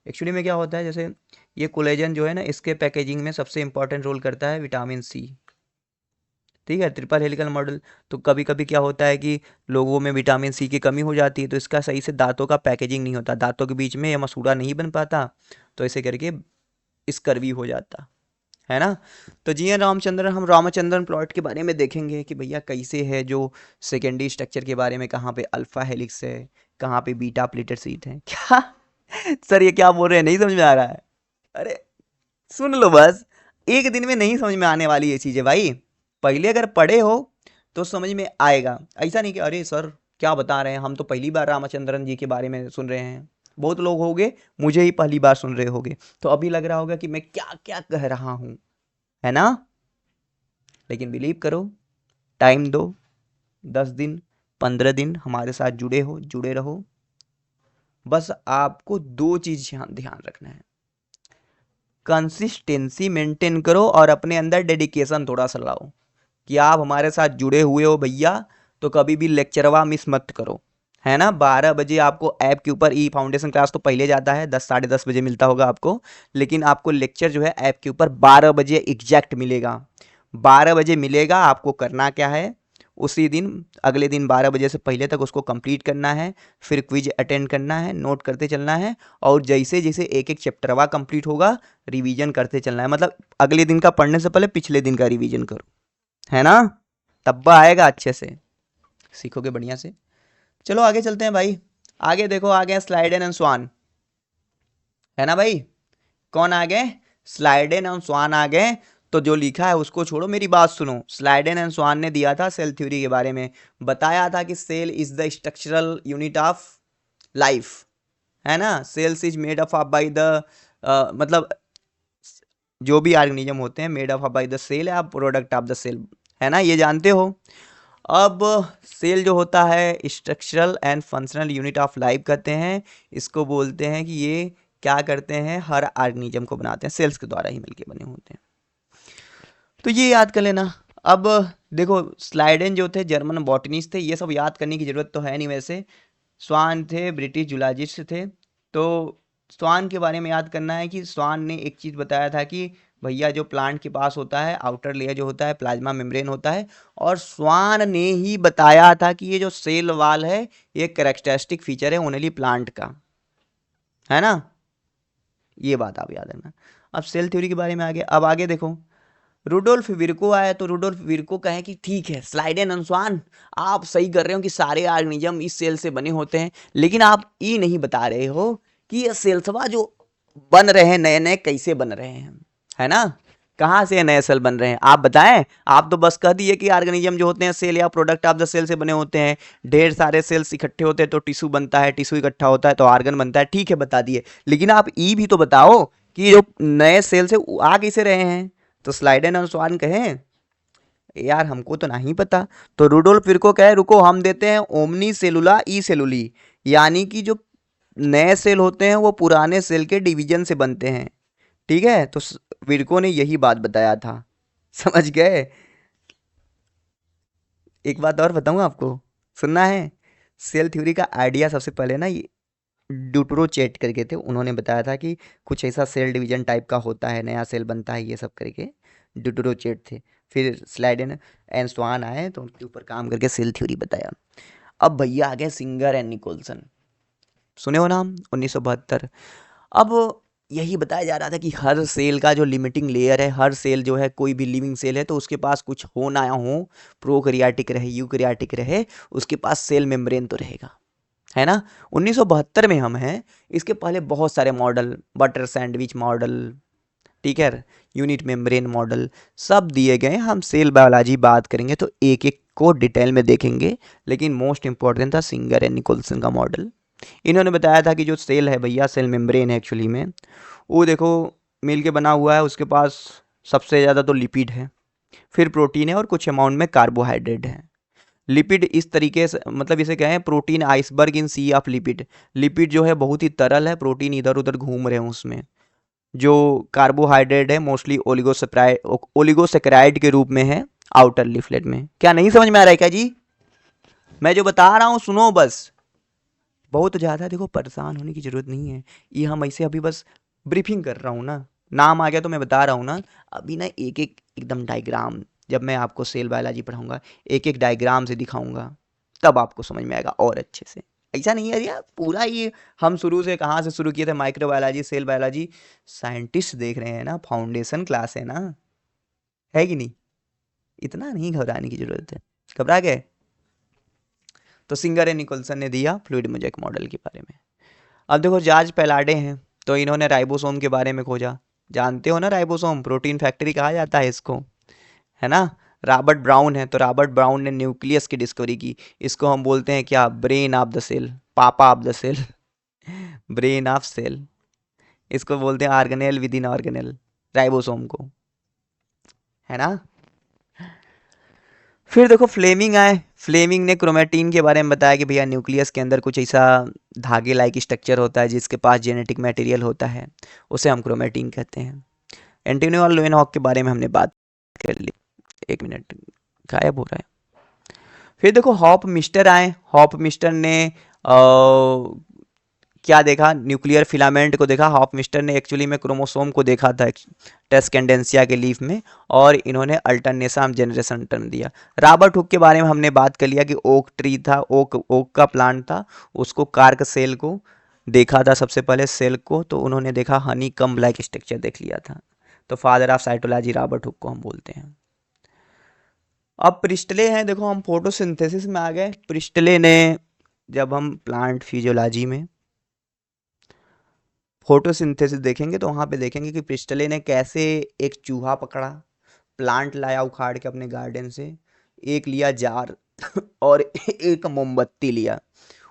एक्चुअली में क्या होता है, जैसे ये कोलेजन जो है ना, इसके पैकेजिंग में सबसे इंपॉर्टेंट रोल करता है विटामिन सी। ठीक है, ट्रिपल हेलिकल मॉडल। तो कभी कभी क्या होता है कि लोगों में विटामिन सी की कमी हो जाती है, तो इसका सही से दांतों का पैकेजिंग नहीं होता, दांतों के बीच में ये मसूड़ा नहीं बन पाता, तो ऐसे करके स्कर्वी हो जाता है ना। तो जी हाँ रामचंद्रन, हम रामचंद्रन प्लॉट के बारे में देखेंगे कि भैया कैसे है जो सेकेंडरी स्ट्रक्चर के बारे में, कहाँ पे अल्फा हेलिक्स है, कहाँ पे बीटा प्लेटेड सीट है। क्या सर ये क्या बोल रहे हैं, नहीं समझ में आ रहा है? अरे सुन लो बस, एक दिन में नहीं समझ में आने वाली ये चीज़ें भाई, पहले अगर पढ़े हो तो समझ में आएगा। ऐसा नहीं कि अरे सर क्या बता रहे हैं, हम तो पहली बार रामचंद्रन जी के बारे में सुन रहे हैं। बहुत लोग होंगे मुझे ही पहली बार सुन रहे होंगे, तो अभी लग रहा होगा कि मैं क्या क्या कह रहा हूँ, है ना। लेकिन बिलीव करो, टाइम दो, 10 दिन 15 दिन हमारे साथ जुड़े रहो। बस आपको दो चीज़ ध्यान रखना है, कंसिस्टेंसी मेंटेन करो और अपने अंदर डेडिकेशन थोड़ा सा लाओ कि आप हमारे साथ जुड़े हुए हो भैया, तो कभी भी लेक्चरवा मिस मत करो, है ना। 12 बजे आपको ऐप के ऊपर ई फाउंडेशन क्लास तो पहले जाता है, 10 साढ़े 10 बजे मिलता होगा आपको, लेकिन आपको लेक्चर जो है ऐप के ऊपर 12 बजे एग्जैक्ट मिलेगा। 12 बजे मिलेगा, आपको करना क्या है, उसी दिन अगले दिन 12 बजे से पहले तक उसको कंप्लीट करना है, फिर क्विज अटेंड करना है, नोट करते चलना है, और जैसे जैसे एक एक चैप्टरवा कंप्लीट होगा रिवीजन करते चलना है। मतलब अगले दिन का पढ़ने से पहले पिछले दिन का रिवीजन करो, है ना, तब आएगा अच्छे से, सीखोगे बढ़िया से। चलो आगे चलते हैं भाई। आगे देखो, आ गए स्लाइडेन एंड स्वान, है ना भाई। कौन आ गए? स्लाइडेन एंड स्वान आ गए। तो जो लिखा है उसको छोड़ो, मेरी बात सुनो। स्लाइडेन एंड स्वान ने दिया था सेल थ्योरी के बारे में, बताया था कि cell is the structural unit of life, है ना। Cells is made up by the, मतलब जो भी ऑर्गेनिज्म होते हैं made up by the cell या प्रोडक्ट ऑफ द सेल, है ना, ये जानते हो। अब सेल जो होता है structural and functional unit of life कहते हैं इसको, बोलते हैं कि ये क्या करते हैं, हर ऑर्गेनिज्म को बनाते हैं, सेल्स के द्वारा ही मिलके बने होते हैं। तो ये याद कर लेना। अब देखो, स्लाइडेन जो थे जर्मन बॉटनिस्ट थे, ये सब याद करने की ज़रूरत तो है नहीं वैसे। स्वान थे ब्रिटिश जूलॉजिस्ट थे। तो स्वान के बारे में याद करना है कि स्वान ने एक चीज़ बताया था कि भैया जो प्लांट के पास होता है आउटर लेयर जो होता है प्लाज्मा मेम्ब्रेन होता है, और स्वान ने ही बताया था कि ये जो सेल वाल है ये कैरेक्टरिस्टिक फीचर है ओनली प्लांट का, है ना। ये बात आप याद रखना। अब सेल थ्योरी के बारे में आगे, अब आगे देखो, रुडोल्फ विर्को आया। तो रुडोल्फ विर्को कहे कि ठीक है स्लाइडेन एंड स्वान, आप सही कर रहे हो कि सारे ऑर्गेनिज्म इस सेल से बने होते हैं, लेकिन आप ये नहीं बता रहे हो कि ये सेल्सवा जो बन रहे हैं नए नए कैसे बन रहे हैं, है ना। कहाँ से नए सेल बन रहे हैं आप बताएं। आप तो बस कह दिए कि ऑर्गेनिज्म जो होते हैं सेल या प्रोडक्ट ऑफ द सेल से बने होते हैं, ढेर सारे सेल्स इकट्ठे होते हैं तो टिश्यू बनता है, टिश्यू इकट्ठा होता है तो ऑर्गन बनता है, ठीक है बता दिए, लेकिन आप ई भी तो बताओ कि जो नए सेल से आ कैसे रहे हैं। तो स्लाइडेन और स्वान कहें यार हमको तो नहीं पता। तो रुडोल्फ विर्को कहे रुको हम देते हैं ओमनी सेलुला ई सेलुली, यानी कि जो नए सेल होते हैं वो पुराने सेल के डिवीजन से बनते हैं, ठीक है। तो विर्को ने यही बात बताया था, समझ गए। एक बात और बताऊं आपको, सुनना है। सेल थ्योरी का आइडिया सबसे पहले ना ये ड्यूटरोचेट करके थे, उन्होंने बताया था कि कुछ ऐसा सेल डिवीजन टाइप का होता है, नया सेल बनता है, ये सब करके ड्यूटरोचेट थे। फिर स्लाइडेन एंड स्वान आए तो उनके ऊपर काम करके सेल थ्योरी बताया। अब भैया आ गए सिंगर एंड निकोलसन, सुने हो नाम, 1972। अब यही बताया जा रहा था कि हर सेल का जो लिमिटिंग लेयर है, हर सेल जो है कोई भी लिविंग सेल है तो उसके पास कुछ हो ना हो, प्रोकैरियोटिक रहे यूकैरियोटिक रहे, उसके पास सेल मेम्ब्रेन तो रहेगा, है ना। 1972 में हम हैं, इसके पहले बहुत सारे मॉडल, बटर सैंडविच मॉडल, ठीक है, यूनिट मेम्ब्रेन मॉडल सब दिए गए। हम सेल बायोलॉजी बात करेंगे तो एक एक को डिटेल में देखेंगे, लेकिन मोस्ट इंपॉर्टेंट था सिंगर एंड निकोलसन का मॉडल। इन्होंने बताया था कि जो सेल है भैया, सेल मेम्ब्रेन है एक्चुअली में, वो देखो मिल के बना हुआ है, उसके पास सबसे ज़्यादा तो लिपिड है, फिर प्रोटीन है और कुछ अमाउंट में कार्बोहाइड्रेट है। लिपिड इस तरीके से, मतलब इसे कहें protein iceberg in sea of lipid, lipid जो है बहुत ही तरल है, प्रोटीन इधर उधर घूम रहे हैं उसमें। जो कार्बोहाइड्रेट है मोस्टली ओलिगोसेकेराइड के रूप में है आउटर लीफलेट में। क्या नहीं समझ में आ रहा है क्या जी? मैं जो बता रहा हूँ सुनो बस, बहुत ज़्यादा देखो परेशान होने की ज़रूरत नहीं है। ये हम ऐसे अभी बस ब्रीफिंग कर रहा हूँ ना, नाम आ गया तो मैं बता रहा हूँ ना। अभी ना एक एक एकदम डायग्राम, जब मैं आपको सेल बायोलॉजी पढ़ाऊंगा एक एक डायग्राम से दिखाऊंगा, तब आपको समझ में आएगा और अच्छे से। ऐसा नहीं है यार पूरा ये हम शुरू से कहाँ से शुरू किए थे, माइक्रोबायोलॉजी सेल बायोलॉजी, साइंटिस्ट देख रहे हैं ना, फाउंडेशन क्लास है ना, है कि नहीं। इतना नहीं घबराने की जरूरत है। घबरा गए तो सिंगर एंड निकोलसन ने दिया फ्लूइड मोज़ेक मॉडल के बारे में। अब देखो जॉर्ज पैलाडे हैं, तो इन्होंने राइबोसोम के बारे में खोजा। जानते हो ना राइबोसोम प्रोटीन फैक्ट्री कहा जाता है इसको, है ना। रॉबर्ट ब्राउन है, तो रॉबर्ट ब्राउन ने न्यूक्लियस की डिस्कवरी की। इसको हम बोलते हैं क्या, brain of the cell, papa of the cell, brain of cell. इसको बोलते हैं organelle within organelle, ribosome को, है ना। फिर देखो फ्लेमिंग आए। फ्लेमिंग ने क्रोमेटिन के बारे में बताया कि भैया न्यूक्लियस के अंदर कुछ ऐसा धागे लाइक स्ट्रक्चर होता है जिसके पास जेनेटिक मटेरियल होता है, उसे हम क्रोमेटिन कहते हैं। एंटोनियो और लोवेनहॉक के बारे में हमने बात कर ली। एक मिनट, गायब हो रहा है। फिर देखो हॉप मिस्टर आए। हॉप मिस्टर ने क्या देखा, न्यूक्लियर फिलामेंट को देखा। हॉप मिस्टर ने एक्चुअली में क्रोमोसोम को देखा था टेस्केंडेंसिया के लीफ में, और इन्होंने अल्टरनेसम जनरेशन टर्म दिया। रॉबर्ट हुक के बारे में हमने बात कर लिया कि ओक ट्री था, ओक का प्लांट था, उसको कार्क सेल को देखा था सबसे पहले सेल को, तो उन्होंने देखा हनी कम ब्लैक स्ट्रक्चर देख लिया था। तो father of cytology Robert Hooke को हम बोलते हैं। अब प्रिस्टले हैं, देखो हम फोटोसिंथेसिस में आ गए। प्रिस्टले ने, जब हम प्लांट फिजियोलॉजी में फोटोसिंथेसिस देखेंगे तो वहाँ पे देखेंगे कि प्रिस्टले ने कैसे एक चूहा पकड़ा, प्लांट लाया उखाड़ के अपने गार्डन से, एक लिया जार और एक मोमबत्ती लिया,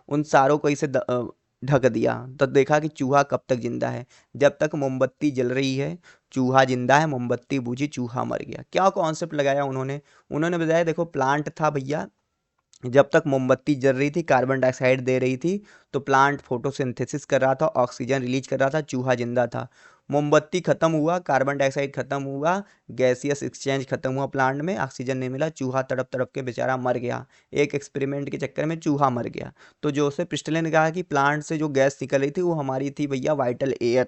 उन सारों को इसे ढक दिया, तो देखा कि चूहा कब तक जिंदा है। जब तक मोमबत्ती जल रही है चूहा जिंदा है, मोमबत्ती बुझी चूहा मर गया। क्या कॉन्सेप्ट लगाया उन्होंने, उन्होंने बताया देखो प्लांट था भैया, जब तक मोमबत्ती जल रही थी कार्बन डाइऑक्साइड दे रही थी, तो प्लांट फोटोसिंथेसिस कर रहा था, ऑक्सीजन रिलीज कर रहा था, चूहा जिंदा था। मोमबत्ती खत्म हुआ, कार्बन डाइऑक्साइड खत्म हुआ, गैसियस एक्सचेंज खत्म हुआ प्लांट में, ऑक्सीजन नहीं मिला, चूहा तड़प तड़प के बेचारा मर गया। एक एक्सपेरिमेंट के चक्कर में चूहा मर गया। तो जोसेफ प्रिस्टले ने कहा कि प्लांट से जो गैस निकल रही थी वो हमारी थी भैया वाइटल एयर,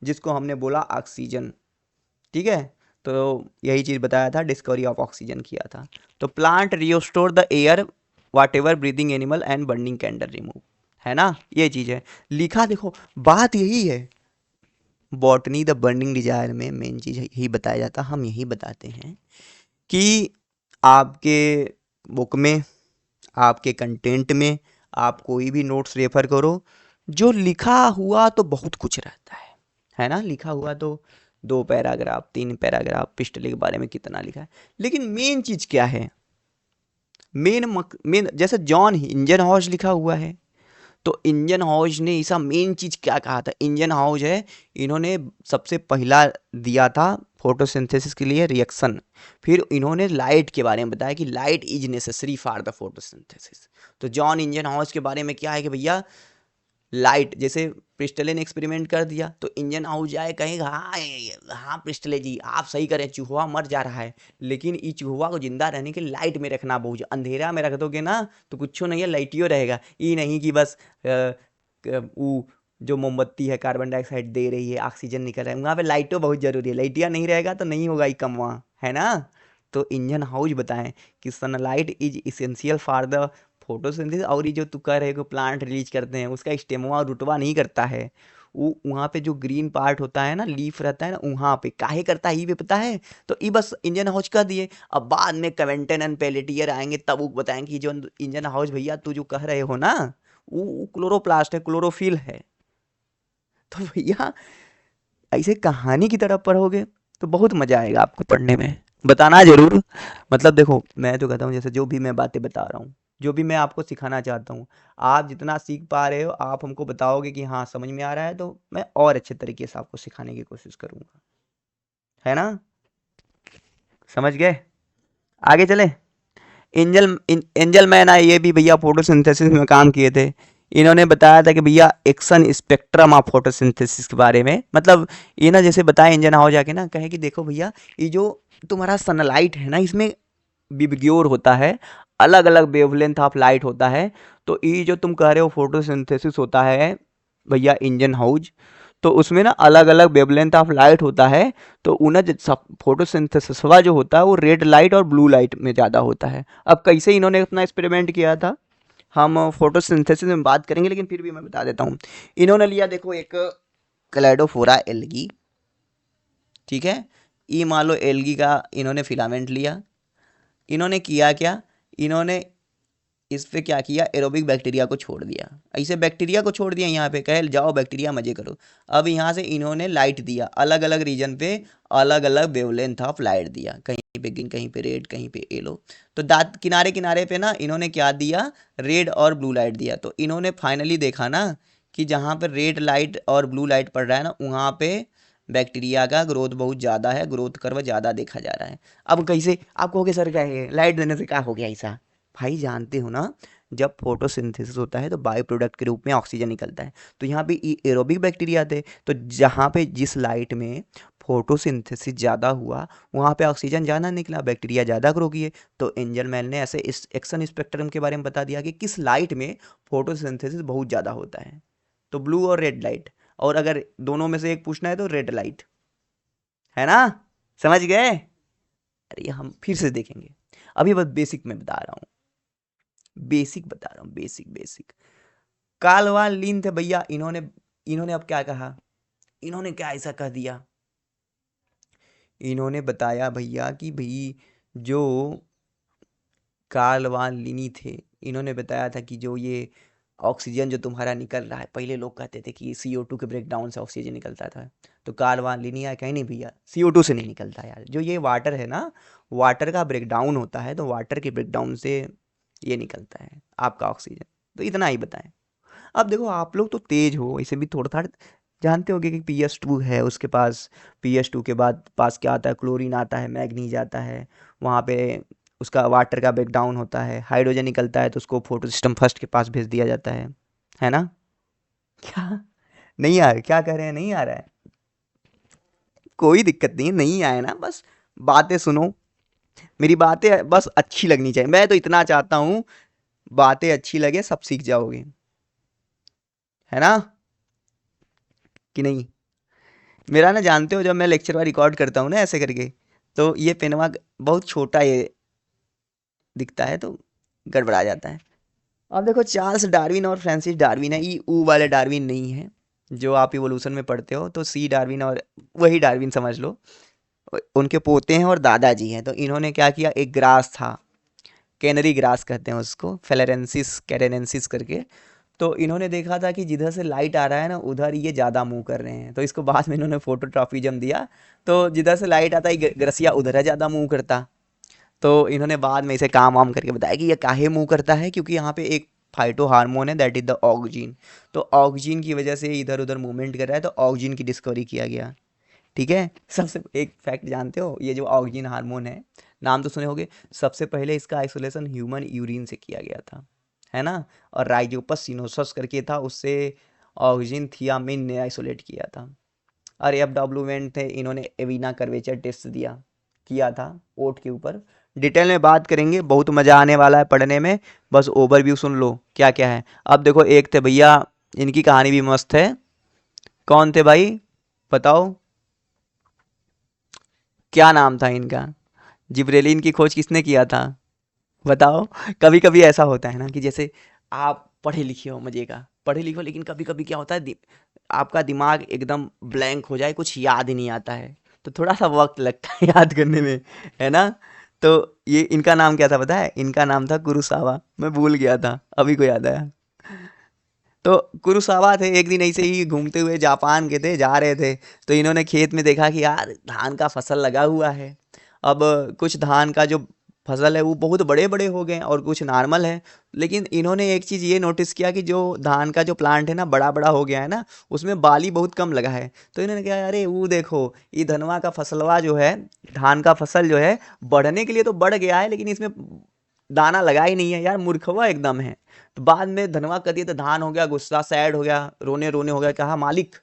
जिसको हमने बोला ऑक्सीजन। ठीक है, तो यही चीज़ बताया था, डिस्कवरी ऑफ ऑक्सीजन किया था। तो plant restore the air whatever breathing animal and burning candle remove, है ना, ये चीज़ है। लिखा देखो बात यही है, बॉटनी द बर्निंग डिजायर में मेन चीज़ यही बताया जाता, हम यही बताते हैं कि आपके बुक में, आपके कंटेंट में आप कोई भी नोट्स रेफर करो, जो लिखा हुआ तो बहुत कुछ रहता है ना। लिखा हुआ तो 2 पैराग्राफ 3 पैराग्राफ पिस्टल के बारे में कितना लिखा है, लेकिन मेन चीज़ क्या है, मेन जैसे जॉन इंजन हाउस लिखा हुआ है, तो इंजन हाउस ने ऐसा मेन चीज़ क्या कहा था, इंजन हाउस है, इन्होंने सबसे पहला दिया था फोटोसिंथेसिस के लिए रिएक्शन। फिर इन्होंने लाइट के बारे में बताया कि light is necessary for the photosynthesis. तो जॉन इंजन हाउस के बारे में क्या है कि भैया लाइट, जैसे प्रिस्टले ने एक्सपेरिमेंट कर दिया तो इंजन हाउस जाए कहेगा हाँ हाँ प्रिस्टले जी आप सही करें, चूहा मर जा रहा है, लेकिन इस चूहा को जिंदा रहने के लाइट में रखना बहुत, अंधेरा में रख दोगे ना तो कुछ नहीं है, लाइटियो रहेगा। ये नहीं कि बस वो जो मोमबत्ती है कार्बन डाइऑक्साइड दे रही है, ऑक्सीजन निकल रहा है, वहाँ पे लाइटो बहुत जरूरी है, लाइटिया नहीं रहेगा तो नहीं होगा ये कम वहाँ, है ना। तो इंजन हाउस बताएं कि sunlight is essential for the photosynthesis, और ये जो तू कह रहे हो प्लांट रिलीज करते हैं उसका स्टेमवा रुटवा नहीं करता है, वो वहाँ पे जो ग्रीन पार्ट होता है ना, लीफ रहता है ना, वहाँ पे काहे करता है ये भी पता है। तो ये बस इंजन हाउस कह दिए, अब बाद में कवेंटन एंड पेलेटियर आएंगे तब वो बताएंगे कि जो इंजन हाउस भैया तू जो कह रहे हो ना वो क्लोरोप्लास्ट है, क्लोरोफिल है। तो भैया ऐसे कहानी की तरफ पढ़ोगे तो बहुत मजा आएगा आपको पढ़ने में, बताना जरूर। मतलब देखो मैं तो कहता हूँ जैसे जो भी मैं बातें बता रहा हूँ, जो भी मैं आपको सिखाना चाहता हूँ, आप जितना सीख पा रहे हो आप हमको बताओगे कि हाँ समझ में आ रहा है, तो मैं और अच्छे तरीके से आपको सिखाने की कोशिश करूँगा, है ना। समझ गए, आगे चले। एंजल मैन आए, ये भी भैया फोटोसिंथेसिस में काम किए थे। इन्होंने बताया था कि भैया एक्शन स्पेक्ट्रम ऑफ फोटोसिंथेसिस के बारे में, मतलब ये ना जैसे बताया इंजन हाउस जाके ना कहे कि देखो भैया ये जो तुम्हारा सनलाइट है ना, इसमें विबग्योर होता है, अलग अलग वेवलेंथ ऑफ लाइट होता है। तो ये जो तुम कह रहे हो फोटोसिंथेसिस होता है भैया इंजन हाउस, तो उसमें ना अलग अलग वेवलेंथ ऑफ लाइट होता है। तो उन्हें फोटोसिंथेसिस जो होता है वो रेड लाइट और ब्लू लाइट में ज़्यादा होता है। अब कैसे इन्होंने अपना एक्सपेरिमेंट किया था हम फोटोसिंथेसिस में बात करेंगे, लेकिन फिर भी मैं बता देता हूँ। इन्होंने लिया देखो एक क्लेडोफोरा एल्गी, ठीक है, ये मान लो एल्गी का इन्होंने फिलामेंट लिया। इन्होंने किया क्या, इन्होंने इस पे क्या किया, एरोबिक बैक्टीरिया को छोड़ दिया। ऐसे बैक्टीरिया को छोड़ दिया, यहाँ पे कहे जाओ बैक्टीरिया मजे करो। अब यहाँ से इन्होंने लाइट दिया अलग अलग रीजन पे, अलग अलग वेवलेंथ ऑफ लाइट दिया, कहीं पे ग्रीन, कहीं पे रेड, कहीं पे येलो। तो दांत किनारे किनारे पे ना इन्होंने क्या दिया, रेड और ब्लू लाइट दिया। तो इन्होंने फाइनली देखा ना कि जहाँ पर रेड लाइट और ब्लू लाइट पड़ रहा है ना, वहाँ पे बैक्टीरिया का ग्रोथ बहुत ज़्यादा है, ग्रोथ कर्व ज़्यादा देखा जा रहा है। अब कैसे आप कहोगे सर क्या है लाइट देने से क्या हो गया ऐसा? भाई जानते हो ना, जब फोटोसिंथेसिस होता है तो बाई प्रोडक्ट के रूप में ऑक्सीजन निकलता है। तो यहाँ पे एरोबिक बैक्टीरिया थे, तो जहाँ पे जिस लाइट में फोटोसिंथेसिस ज़्यादा हुआ वहाँ पे ऑक्सीजन ज़्यादा निकला, बैक्टीरिया ज़्यादा ग्रो किए। तो एंजलमैन ने ऐसे इस एक्शन स्पेक्ट्रम के बारे में बता दिया कि किस लाइट में फोटोसिंथेसिस बहुत ज़्यादा होता है। तो ब्लू और रेड लाइट, और अगर दोनों में से एक पूछना है तो रेड लाइट, है ना? समझ गए? अरे हम फिर से देखेंगे, अभी बस बेसिक में बता रहा हूँ, बेसिक बता रहा हूँ, बेसिक बेसिक। कालवान लीन थे भैया, इन्होंने इन्होंने अब क्या कहा, इन्होंने क्या ऐसा कह दिया, इन्होंने बताया भैया कि भाई जो कालवान लिनी थे, इन्होंने बताया था कि जो ये ऑक्सीजन जो तुम्हारा निकल रहा है, पहले लोग कहते थे कि CO2 के ब्रेकडाउन से ऑक्सीजन निकलता था। तो कालवान लिनी आया, कहीं नहीं भैया, CO2 से नहीं निकलता यार, जो ये वाटर है ना, वाटर का ब्रेकडाउन होता है, तो वाटर के ब्रेकडाउन से ये निकलता है आपका ऑक्सीजन। तो इतना ही बताएं। अब देखो आप लोग तो तेज हो, वैसे भी थोड़ा थोड़ा जानते होगे कि PS2 है उसके पास, PS2 के बाद पास क्या आता है, क्लोरीन आता है, मैग्नीज आता है, वहाँ पे उसका वाटर का ब्रेकडाउन होता है, हाइड्रोजन निकलता है, तो उसको फोटो सिस्टम फर्स्ट के पास भेज दिया जाता है ना? क्या नहीं आ रहा, क्या कह रहे हैं, नहीं आ रहा है? कोई दिक्कत नहीं है, नहीं आए ना, बस बातें सुनो, मेरी बातें बस अच्छी लगनी चाहिए, मैं तो इतना चाहता हूँ बातें अच्छी लगे, सब सीख जाओगे, है ना कि नहीं? मेरा ना जानते हो, जब मैं लेक्चर रिकॉर्ड करता हूँ ना ऐसे करके, तो ये पेनवा बहुत छोटा ये दिखता है, तो गड़बड़ा जाता है। अब देखो चार्ल्स डार्विन और फ्रांसिस डार्विन है, ये ऊ वाले डार्विन नहीं है जो आप इवोल्यूशन में पढ़ते हो। तो सी डार्विन और वही डार्विन समझ लो, उनके पोते हैं और दादाजी हैं। तो इन्होंने क्या किया, एक ग्रास था, कैनरी ग्रास कहते हैं उसको, फेलेरेंसिस कैरेनेंसिस करके। तो इन्होंने देखा था कि जिधर से लाइट आ रहा है ना, उधर ये ज़्यादा मूव कर रहे हैं। तो इसको बाद में इन्होंने फोटोट्रॉपिज्म दिया, तो जिधर से लाइट आता है ग्रसिया उधर है ज़्यादा मूव करता। तो इन्होंने बाद में इसे काम वाम करके बताया कि ये काहे मूव करता है, क्योंकि यहाँ पे एक फाइटो हार्मोन है, दैट इज द ऑक्जीन। तो ऑक्जीन की वजह से इधर उधर मूवमेंट कर रहा है, तो ऑक्जीन की डिस्कवरी किया गया। ठीक है, सबसे एक फैक्ट जानते हो, ये जो ऑक्जीन हार्मोन है, नाम तो सुने होगे, सबसे पहले इसका आइसोलेशन ह्यूमन यूरिन से किया गया था, है ना? और राइजोपस सिनोसस करके था, उससे ऑक्जीन थियामिन ने आइसोलेट किया था। और एफ थे, इन्होंने एविना कर्वेचर टेस्ट दिया किया था ओट के ऊपर। डिटेल में बात करेंगे, बहुत मज़ा आने वाला है पढ़ने में, बस ओवरव्यू सुन लो क्या क्या है। अब देखो एक थे भैया, इनकी कहानी भी मस्त है। कौन थे भाई, बताओ क्या नाम था इनका? जिब्रेलिन की खोज किसने किया था, बताओ? कभी कभी ऐसा होता है ना कि जैसे आप पढ़े लिखे हो, मजे का पढ़े लिखे हो, लेकिन कभी कभी क्या होता है आपका दिमाग एकदम ब्लैंक हो जाए, कुछ याद ही नहीं आता है, तो थोड़ा सा वक्त लगता है याद करने में, है ना? तो ये इनका नाम क्या था पता है, इनका नाम था कुरुसावा, मैं भूल गया था, अभी को याद आया। तो कुरुसावा थे, एक दिन ऐसे ही घूमते हुए जापान के थे, जा रहे थे, तो इन्होंने खेत में देखा कि यार धान का फसल लगा हुआ है। अब कुछ धान का जो फसल है वो बहुत बड़े बड़े हो गए और कुछ नॉर्मल है। लेकिन इन्होंने एक चीज़ ये नोटिस किया कि जो धान का जो प्लांट है ना, बड़ा बड़ा हो गया है ना, उसमें बाली बहुत कम लगा है। तो इन्होंने कहा अरे वो देखो, ये धनवा का फसलवा जो है, धान का फसल जो है, बढ़ने के लिए तो बढ़ गया है, लेकिन इसमें दाना लगा ही नहीं है यार, मूर्खवा एकदम है। तो बाद में धनवा कर दिया, तो धान हो गया गुस्सा, सैड हो गया, रोने रोने हो गया, कहा मालिक,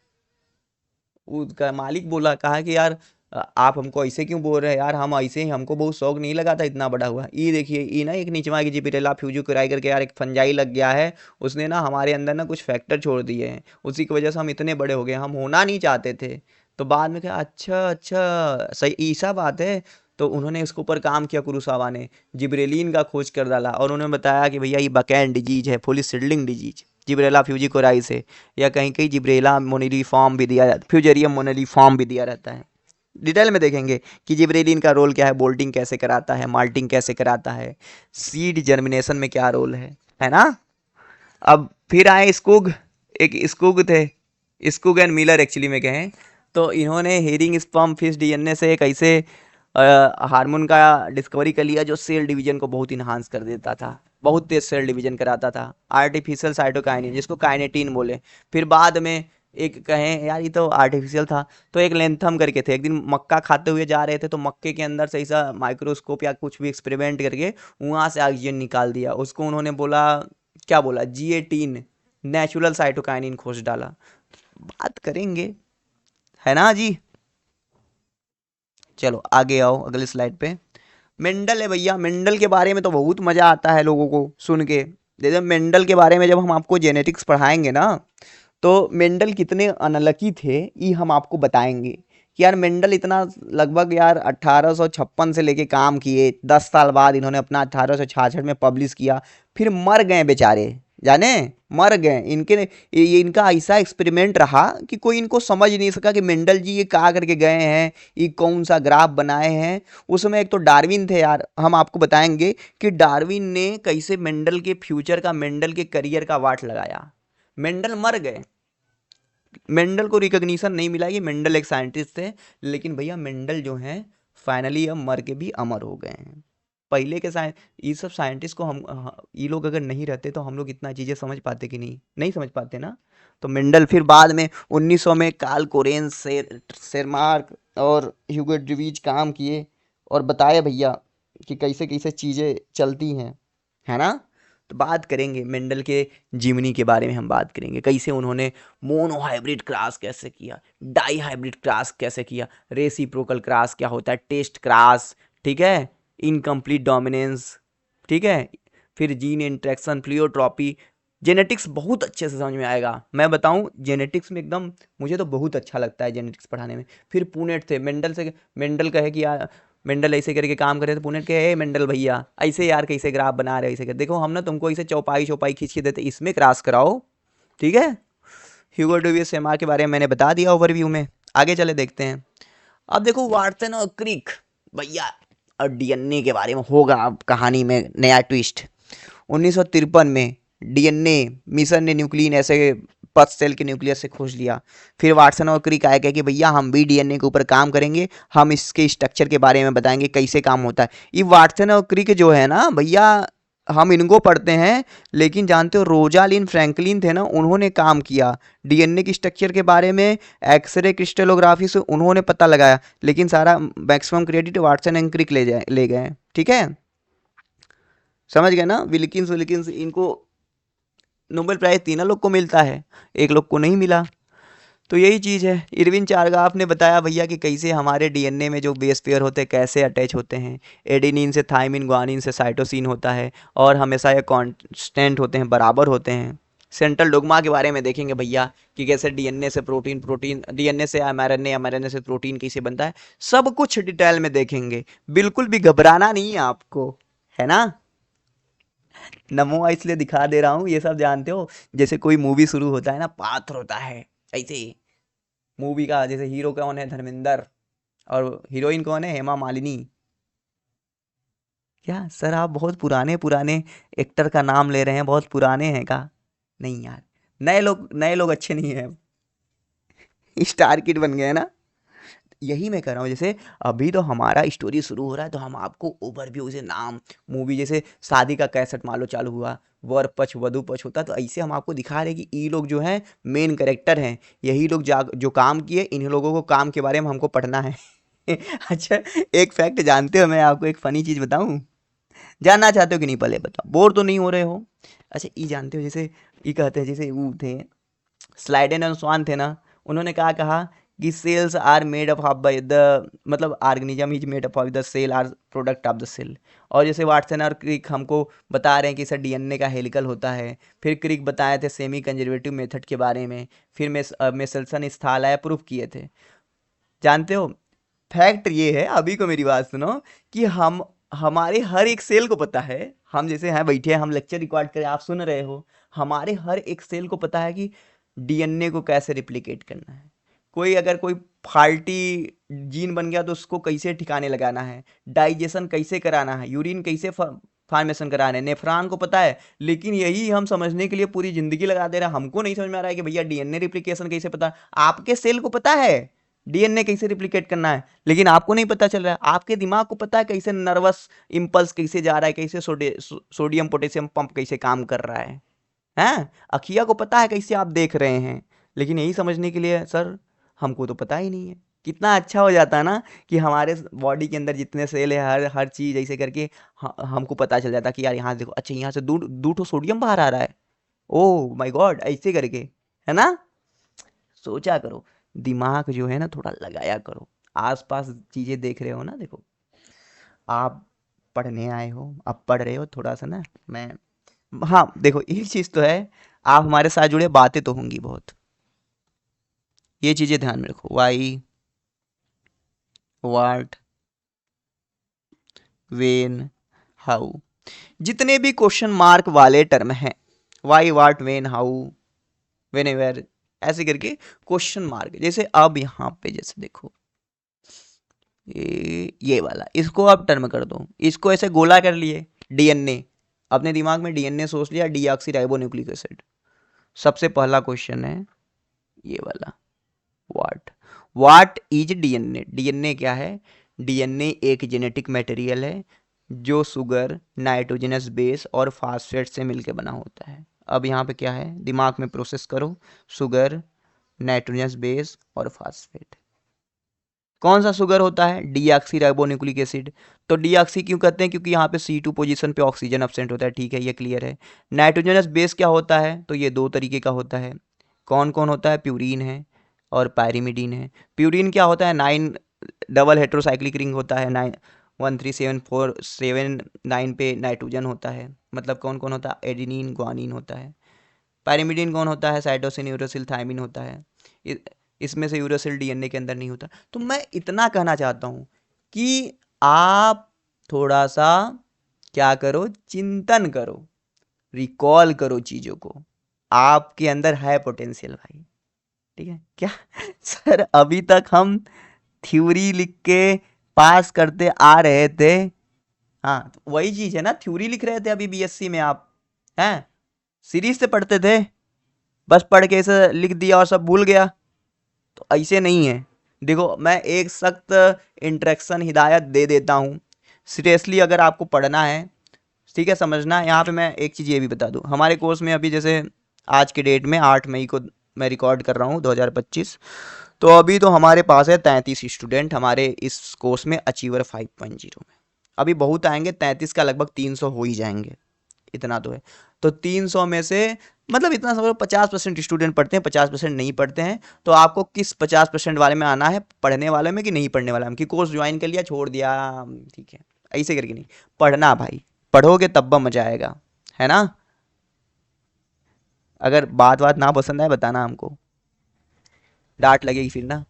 उसका मालिक बोला, कहा कि यार आप हमको ऐसे क्यों बोल रहे हैं यार, हम ऐसे ही, हमको बहुत शौक नहीं लगा था इतना बड़ा हुआ। ये देखिए, ये ना एक निचवा की जिबरेला फ्यूजिकुराई करके यार एक फंजाई लग गया है, उसने ना हमारे अंदर ना कुछ फैक्टर छोड़ दिए हैं, उसी की वजह से हम इतने बड़े हो गए, हम होना नहीं चाहते थे। तो बाद में क्या, अच्छा अच्छा सही ऐसा बात है। तो उन्होंने इसके ऊपर काम किया, कुरुसावा ने जिब्रेलिन का खोज कर डाला, और उन्होंने बताया कि भैया ये बकैन डिजीज है, फुली सिडलिंग डिजीज, जिब्रेला फ्यूजिकोराई से, या कहीं कहीं जिब्रेला मोनिलीफॉर्म भी दिया जाता, फ्यूजेरियम मोनिलीफॉर्म भी दिया रहता है। डिटेल में देखेंगे कि जिब्रेलिन का रोल क्या है, बोल्टिंग कैसे कराता है, माल्टिंग कैसे कराता है, सीड जर्मिनेशन में क्या रोल है ना। अब फिर आए स्कूग, एक स्कूग थे, स्कूग एंड मिलर एक्चुअली में कहें तो, इन्होंने हेरिंग स्पर्म फिश डीएनए से एक ऐसे हार्मोन का डिस्कवरी कर लिया जो सेल डिवीजन को बहुत इन्हांस कर देता था, बहुत तेज सेल डिवीजन कराता था, आर्टिफिशियल साइटोकाइनिन जिसको काइनेटिन बोले। फिर बाद में एक कहें यार ये तो आर्टिफिशियल था, तो एक लेंथम करके थे, एक दिन मक्का खाते हुए जा रहे थे तो मक्के के अंदर से ऐसा माइक्रोस्कोप या कुछ भी एक्सपेरिमेंट करके वहाँ से ऑक्सीजन निकाल दिया, उसको उन्होंने बोला, क्या बोला, G18 नेचुरल साइटोकाइनिन खोज डाला। बात करेंगे, है ना जी। चलो आगे आओ अगले स्लाइड पे। मेंडल है भैया, मेंडल के बारे में तो बहुत मजा आता है लोगों को सुन के। जैसे मेंडल के बारे में जब हम आपको जेनेटिक्स पढ़ाएंगे ना, तो मेंडल कितने अनलकी थे ये हम आपको बताएंगे कि यार मेंडल इतना लगभग यार 1856 से लेके काम किए, 10 साल बाद इन्होंने अपना 1866 में पब्लिश किया, फिर मर गए बेचारे, जाने मर गए इनके। ये इनका ऐसा एक्सपेरिमेंट रहा कि कोई इनको समझ नहीं सका कि मेंडल जी ये कहाँ करके गए हैं, ये कौन सा ग्राफ बनाए हैं। उसमें एक तो डार्विन थे यार, हम आपको बताएंगे कि डार्विन ने कैसे मेंडल के फ्यूचर का, मेंडल के करियर का वाट लगाया। मेंडल मर गए, मेंडल को रिकग्निशन नहीं मिला, ये मेंडल एक साइंटिस्ट थे, लेकिन भैया मेंडल जो हैं फाइनली अब मर के भी अमर हो गए हैं। पहले के साइंस, ये सब साइंटिस्ट को हम ये लोग अगर नहीं रहते तो हम लोग इतना चीज़ें समझ पाते कि नहीं, नहीं समझ पाते ना। तो मेंडल फिर बाद में 1900 में कार्ल कोरेन, सेरमार्क और ह्यूगो ड्यूवीज काम किए और बताए भैया कि कैसे कैसे चीज़ें चलती हैं, है ना। तो बात करेंगे मेंडल के जीवनी के बारे में, हम बात करेंगे कैसे उन्होंने मोनो हाइब्रिड क्रॉस कैसे किया, डाई हाइब्रिड क्रॉस कैसे किया, रेसिप्रोकल क्रॉस क्या होता है, टेस्ट क्रॉस, ठीक है, इनकम्प्लीट डोमिनेंस, ठीक है, फिर जीन इंट्रैक्शन, प्लियोट्रॉपी। जेनेटिक्स बहुत अच्छे से समझ में आएगा, मैं बताऊं जेनेटिक्स में एकदम, मुझे तो बहुत अच्छा लगता है जेनेटिक्स पढ़ाने में। फिर पुनेट थे, मेंडल से, मेंडल कहे कि यार, मेंडल ऐसे करके काम करे तो पुनेट के, ए मेंडल भैया ऐसे यार कैसे ग्राफ बना रहे हो, ऐसे कर देखो हम ना तुमको ऐसे चौपाई चौपाई खींच के देते, इसमें क्रॉस कराओ, ठीक है। ह्यूगो डूवियस सेमा के बारे में मैंने बता दिया ओवरव्यू में, आगे चले देखते हैं। अब देखो वाटसन और क्रिक भैया, और डीएनए के बारे में होगा अब कहानी में नया ट्विस्ट। 1953 में डीएनए मिशन ने न्यूक्लियन ऐसे पथ सेल के न्यूक्लियस से खोज लिया। फिर वाटसन और क्रिक आए कि भैया हम भी डीएनए के ऊपर काम करेंगे, हम इसके स्ट्रक्चर के बारे में बताएंगे कैसे काम होता है। ये वाटसन और क्रिक जो है ना भैया, हम इनको पढ़ते हैं, लेकिन जानते हो रोजालिन फ्रैंकलिन थे ना, उन्होंने काम किया डीएनए की स्ट्रक्चर के बारे में, एक्सरे क्रिस्टलोग्राफी से उन्होंने पता लगाया, लेकिन सारा maximum credit Watson and Crick ले गए, ठीक है। समझ गए ना, विल्किंस विल्किंस इनको नोबेल प्राइज तीनों लोग को मिलता है, एक लोग को नहीं मिला। तो यही चीज़ है। इरविन चारगाफ ने बताया भैया कि कैसे हमारे डीएनए में जो बेस पेयर होते हैं कैसे अटैच होते हैं, एडेनिन से थाइमिन, ग्वानिन से साइटोसिन होता है, और हमेशा ये कांस्टेंट होते हैं, बराबर होते हैं। सेंट्रल डोग्मा के बारे में देखेंगे भैया कि कैसे डीएनए से प्रोटीन, प्रोटीन डीएनए से एमआरएनए, एमआरएनए से प्रोटीन कैसे बनता है, सब कुछ डिटेल में देखेंगे। बिल्कुल भी घबराना नहीं है आपको, है ना। नमो इसलिए दिखा दे रहा हूँ, ये सब जानते हो, जैसे कोई मूवी शुरू होता है ना, पात्र होता है ऐसे, मूवी का जैसे हीरो कौन है, धर्मेंद्र, और हीरोइन कौन है, हेमा मालिनी। क्या सर आप बहुत पुराने पुराने एक्टर का नाम ले रहे हैं, बहुत पुराने हैं का। नहीं यार, नए लोग अच्छे नहीं हैं, स्टार किड बन गए ना। यही मैं कह रहा हूँ, जैसे अभी तो हमारा स्टोरी शुरू हो रहा है, तो हम आपको ओवरव्यू से नाम, मूवी, जैसे शादी का कैसेट मान लो चालू हुआ, वर पक्ष वधु पक्ष होता, तो ऐसे हम आपको दिखा रहे हैं कि ये लोग जो हैं मेन कैरेक्टर हैं, यही लोग जो काम किए, इन्हीं लोगों को काम के बारे में हमको पढ़ना है। अच्छा, एक फैक्ट जानते हो, मैं आपको एक फनी चीज़ बताऊं, जानना चाहते हो कि नहीं, पहले बताओ, बोर तो नहीं हो रहे हो। अच्छा, ये जानते हो, जैसे ये कहते हैं, जैसे वो थे स्लाइडेन और स्वान थे ना, उन्होंने क्या कहा कि cells are made up of by the, मतलब organism is made up of the cell are product of the cell. और जैसे वाटसन और क्रिक हमको बता रहे हैं कि सर डीएनए का हेलिकल होता है। फिर क्रिक बताए थे सेमी कंजर्वेटिव मेथड के बारे में। फिर मेसल्सन स्थालाय प्रूफ किए थे। जानते हो फैक्ट ये है, अभी को मेरी बात सुनो, कि हम हमारे हर एक सेल को पता है, हम जैसे हैं बैठे हैं, हम लेक्चर रिकॉर्ड करें, आप सुन रहे हो, हमारे हर एक सेल को पता है कि डीएनए को कैसे रिप्लिकेट करना है। कोई अगर कोई फाल्टी जीन बन गया तो उसको कैसे ठिकाने लगाना है, डाइजेशन कैसे कराना है, यूरिन कैसे फॉर्मेशन कराना है, नेफ्रॉन को पता है। लेकिन यही हम समझने के लिए पूरी जिंदगी लगा दे रहे हैं। हमको नहीं समझ में आ रहा है कि भैया डीएनए रिप्लिकेशन कैसे पता। आपके सेल को पता है डीएनए कैसे रिप्लिकेट करना है, लेकिन आपको नहीं पता चल रहा है। आपके दिमाग को पता है कैसे नर्वस इंपल्स कैसे जा रहा है, कैसे सोडियम पोटेशियम पंप कैसे काम कर रहा है। हैं, अखिया को पता है कैसे आप देख रहे हैं, लेकिन यही समझने के लिए सर हमको तो पता ही नहीं है। कितना अच्छा हो जाता है ना कि हमारे बॉडी के अंदर जितने सेल है, हर हर चीज़ ऐसे करके हमको पता चल जाता कि यार यहाँ देखो, अच्छा यहाँ से दूर दूर तो सोडियम बाहर आ रहा है, ओह माय गॉड, ऐसे करके, है ना। सोचा करो, दिमाग जो है ना थोड़ा लगाया करो। आसपास चीज़ें देख रहे हो ना, देखो आप पढ़ने आए हो, आप पढ़ रहे हो थोड़ा सा ना, मैं, हाँ देखो एक चीज़ तो है, आप हमारे साथ जुड़े, बातें तो होंगी बहुत, ये चीज़ें ध्यान में रखो। वाई, वाट, वेन, हाउ, जितने भी क्वेश्चन मार्क वाले टर्म हैं, why, what, when, how, whenever, ऐसे करके क्वेश्चन मार्क। जैसे अब यहाँ पे जैसे देखो ये वाला, इसको आप टर्म कर दो, इसको ऐसे गोला कर लिए, डीएनए, अपने दिमाग में डीएनए सोच लिया, डीऑक्सी राइबो न्यूक्लिक एसिड। सबसे पहला क्वेश्चन है ये वाला, what, what is DNA. DNA क्या है? डीएनए एक जेनेटिक मटेरियल है जो शुगर, नाइट्रोजनस बेस और फास्फेट से मिलकर बना होता है। अब यहाँ पे क्या है, दिमाग में प्रोसेस करो, शुगर, नाइट्रोजनस बेस और फास्फेट। कौन सा शुगर होता है? Deoxy ribonucleic acid. तो डीऑक्सी क्यों कहते हैं? क्योंकि यहाँ पे C2 पोजीशन पे ऑक्सीजन एब्सेंट होता है, ठीक है, ये क्लियर है। नाइट्रोजनस बेस क्या होता है? तो ये दो तरीके का होता है। कौन कौन होता है? प्यूरीन है और पायरिमिडीन है। प्यूरीन क्या होता है? 9 डबल हेट्रोसाइक्लिक रिंग होता है, 9 1 3 7 4 7 9 पे नाइट्रोजन होता है। मतलब कौन कौन होता है? एडिनिन, ग्वानिन होता है। पायरिमिडीन कौन होता है? साइटोसिन, यूरोसिल, थायमिन होता है। इसमें से यूरोसिल डीएनए के अंदर नहीं होता। तो मैं इतना कहना चाहता हूँ कि आप थोड़ा सा क्या करो, चिंतन करो, रिकॉल करो चीज़ों को। आपके अंदर है पोटेंशियल भाई, ठीक है क्या? सर अभी तक हम थ्योरी लिख के पास करते आ रहे थे। हाँ तो वही चीज़ है ना, थ्योरी लिख रहे थे अभी बीएससी में आप, हैं सीरीज से पढ़ते थे, बस पढ़ के ऐसे लिख दिया और सब भूल गया। तो ऐसे नहीं है। देखो मैं एक सख्त इंट्रैक्शन हिदायत दे देता हूँ, सीरियसली अगर आपको पढ़ना है, ठीक है, समझना है। यहाँ पे मैं एक चीज़ ये भी बता दूँ, हमारे कोर्स में अभी जैसे आज के डेट में 8 मई को मैं रिकॉर्ड कर रहा हूँ 2025, तो अभी तो हमारे पास है 33 स्टूडेंट हमारे इस कोर्स में अचीवर 5.0 में। अभी बहुत आएंगे, 33 का लगभग 300 हो ही जाएंगे, इतना तो है। तो 300 में से मतलब इतना समझो 50% स्टूडेंट पढ़ते हैं, 50% नहीं पढ़ते हैं। तो आपको किस 50% वाले में आना है, पढ़ने वाले में कि नहीं पढ़ने वाले में, कि कोर्स ज्वाइन कर लिया छोड़ दिया, ठीक है, ऐसे करके नहीं पढ़ना भाई। पढ़ोगे तब मजा आएगा, है ना। अगर बात बात ना पसंद आए बताना हमको, डांट लगेगी फिर ना।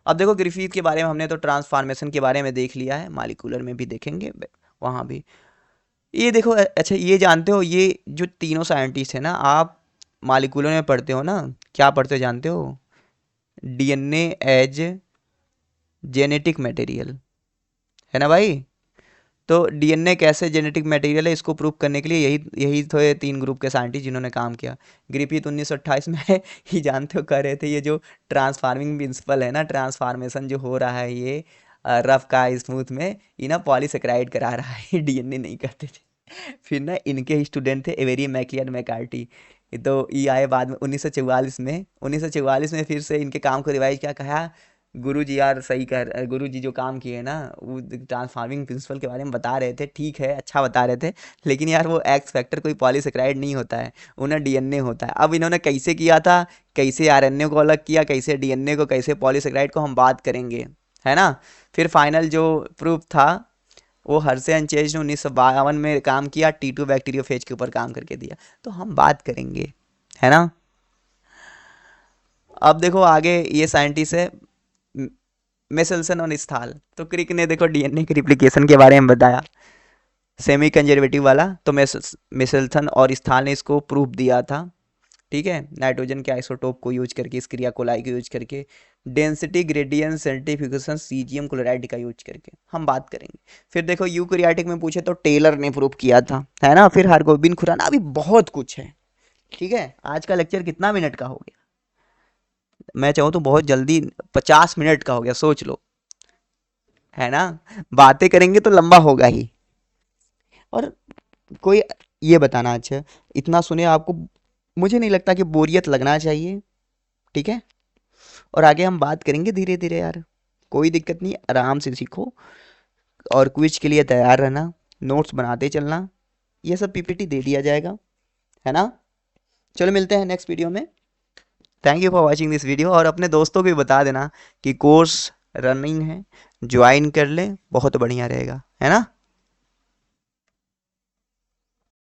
अब देखो ग्रिफिथ के बारे में हमने तो ट्रांसफॉर्मेशन के बारे में देख लिया है, मालिकुलर में भी देखेंगे वहाँ भी। ये देखो अच्छा ये जानते हो, ये जो तीनों साइंटिस्ट है ना, आप मालिकुलर में पढ़ते हो ना, क्या पढ़ते हो जानते हो? डीएनए एज जेनेटिक मटेरियल, है ना भाई। तो डीएनए कैसे जेनेटिक मटेरियल है, इसको प्रूव करने के लिए यही यही तो ये 3 ग्रुप के साइंटिस्ट जिन्होंने काम किया। ग्रिफिथ 1928 में ही जानते हो कर रहे थे, ये जो ट्रांसफार्मिंग प्रिंसिपल है ना, ट्रांसफार्मेशन जो हो रहा है ये रफ का स्मूथ में, ये ना पॉलीसेकेराइड करा रहा है, डीएनए नहीं करते थे। फिर ना इनके स्टूडेंट थे एवेरी मैकलियन मैकार्टी, तो ये आए बाद में 1944 में। 1944 में फिर से इनके काम को रिवाइज क्या कहा, गुरुजी यार सही गुरुजी जो काम किए ना, वो ट्रांसफार्मिंग प्रिंसिपल के बारे में बता रहे थे, ठीक है अच्छा बता रहे थे, लेकिन यार वो एक्स फैक्टर कोई पॉलीसेकेराइड नहीं होता है, उन्हें डीएनए होता है। अब इन्होंने कैसे किया था, कैसे आरएनए को अलग किया, कैसे डीएनए को, कैसे पॉलीसेकेराइड को, हम बात करेंगे, है ना। फिर फाइनल जो प्रूफ था वो हर्षे एंड चेज ने 1952 में काम किया, T2 बैक्टीरियोफेज के ऊपर काम करके दिया, तो हम बात करेंगे, है ना। अब देखो आगे ये साइंटिस्ट है मेसेल्सन और स्थाल, तो क्रिक ने देखो डीएनए के रिप्लिकेशन के बारे में बताया, सेमी कंजर्वेटिव वाला, तो मेसेल्सन और स्थाल ने इसको प्रूफ दिया था, ठीक है, नाइट्रोजन के आइसोटोप को यूज करके, इस क्रिया कोलाई को यूज करके, density gradient certification caesium chloride का यूज करके, हम बात करेंगे। फिर देखो यूकैरियोटिक में पूछे तो टेलर ने प्रूफ किया था, है ना। फिर हरगोबिंद खुराना, अभी बहुत कुछ है, ठीक है। आज का लेक्चर कितना मिनट का हो गया, मैं चाहूँ तो बहुत जल्दी 50 मिनट का हो गया, सोच लो, है ना। बातें करेंगे तो लंबा होगा ही। और कोई ये बताना, अच्छा इतना सुने आपको, मुझे नहीं लगता कि बोरियत लगना चाहिए, ठीक है। और आगे हम बात करेंगे धीरे धीरे यार, कोई दिक्कत नहीं, आराम से सीखो और क्विज के लिए तैयार रहना, नोट्स बनाते चलना, ये सब पीपीटी दे दिया जाएगा, है ना। चलो मिलते हैं नेक्स्ट वीडियो में। Thank you for watching this video, और अपने दोस्तों को भी बता देना कि कोर्स रनिंग है, ज्वाइन कर ले, बहुत बढ़िया रहेगा, है ना।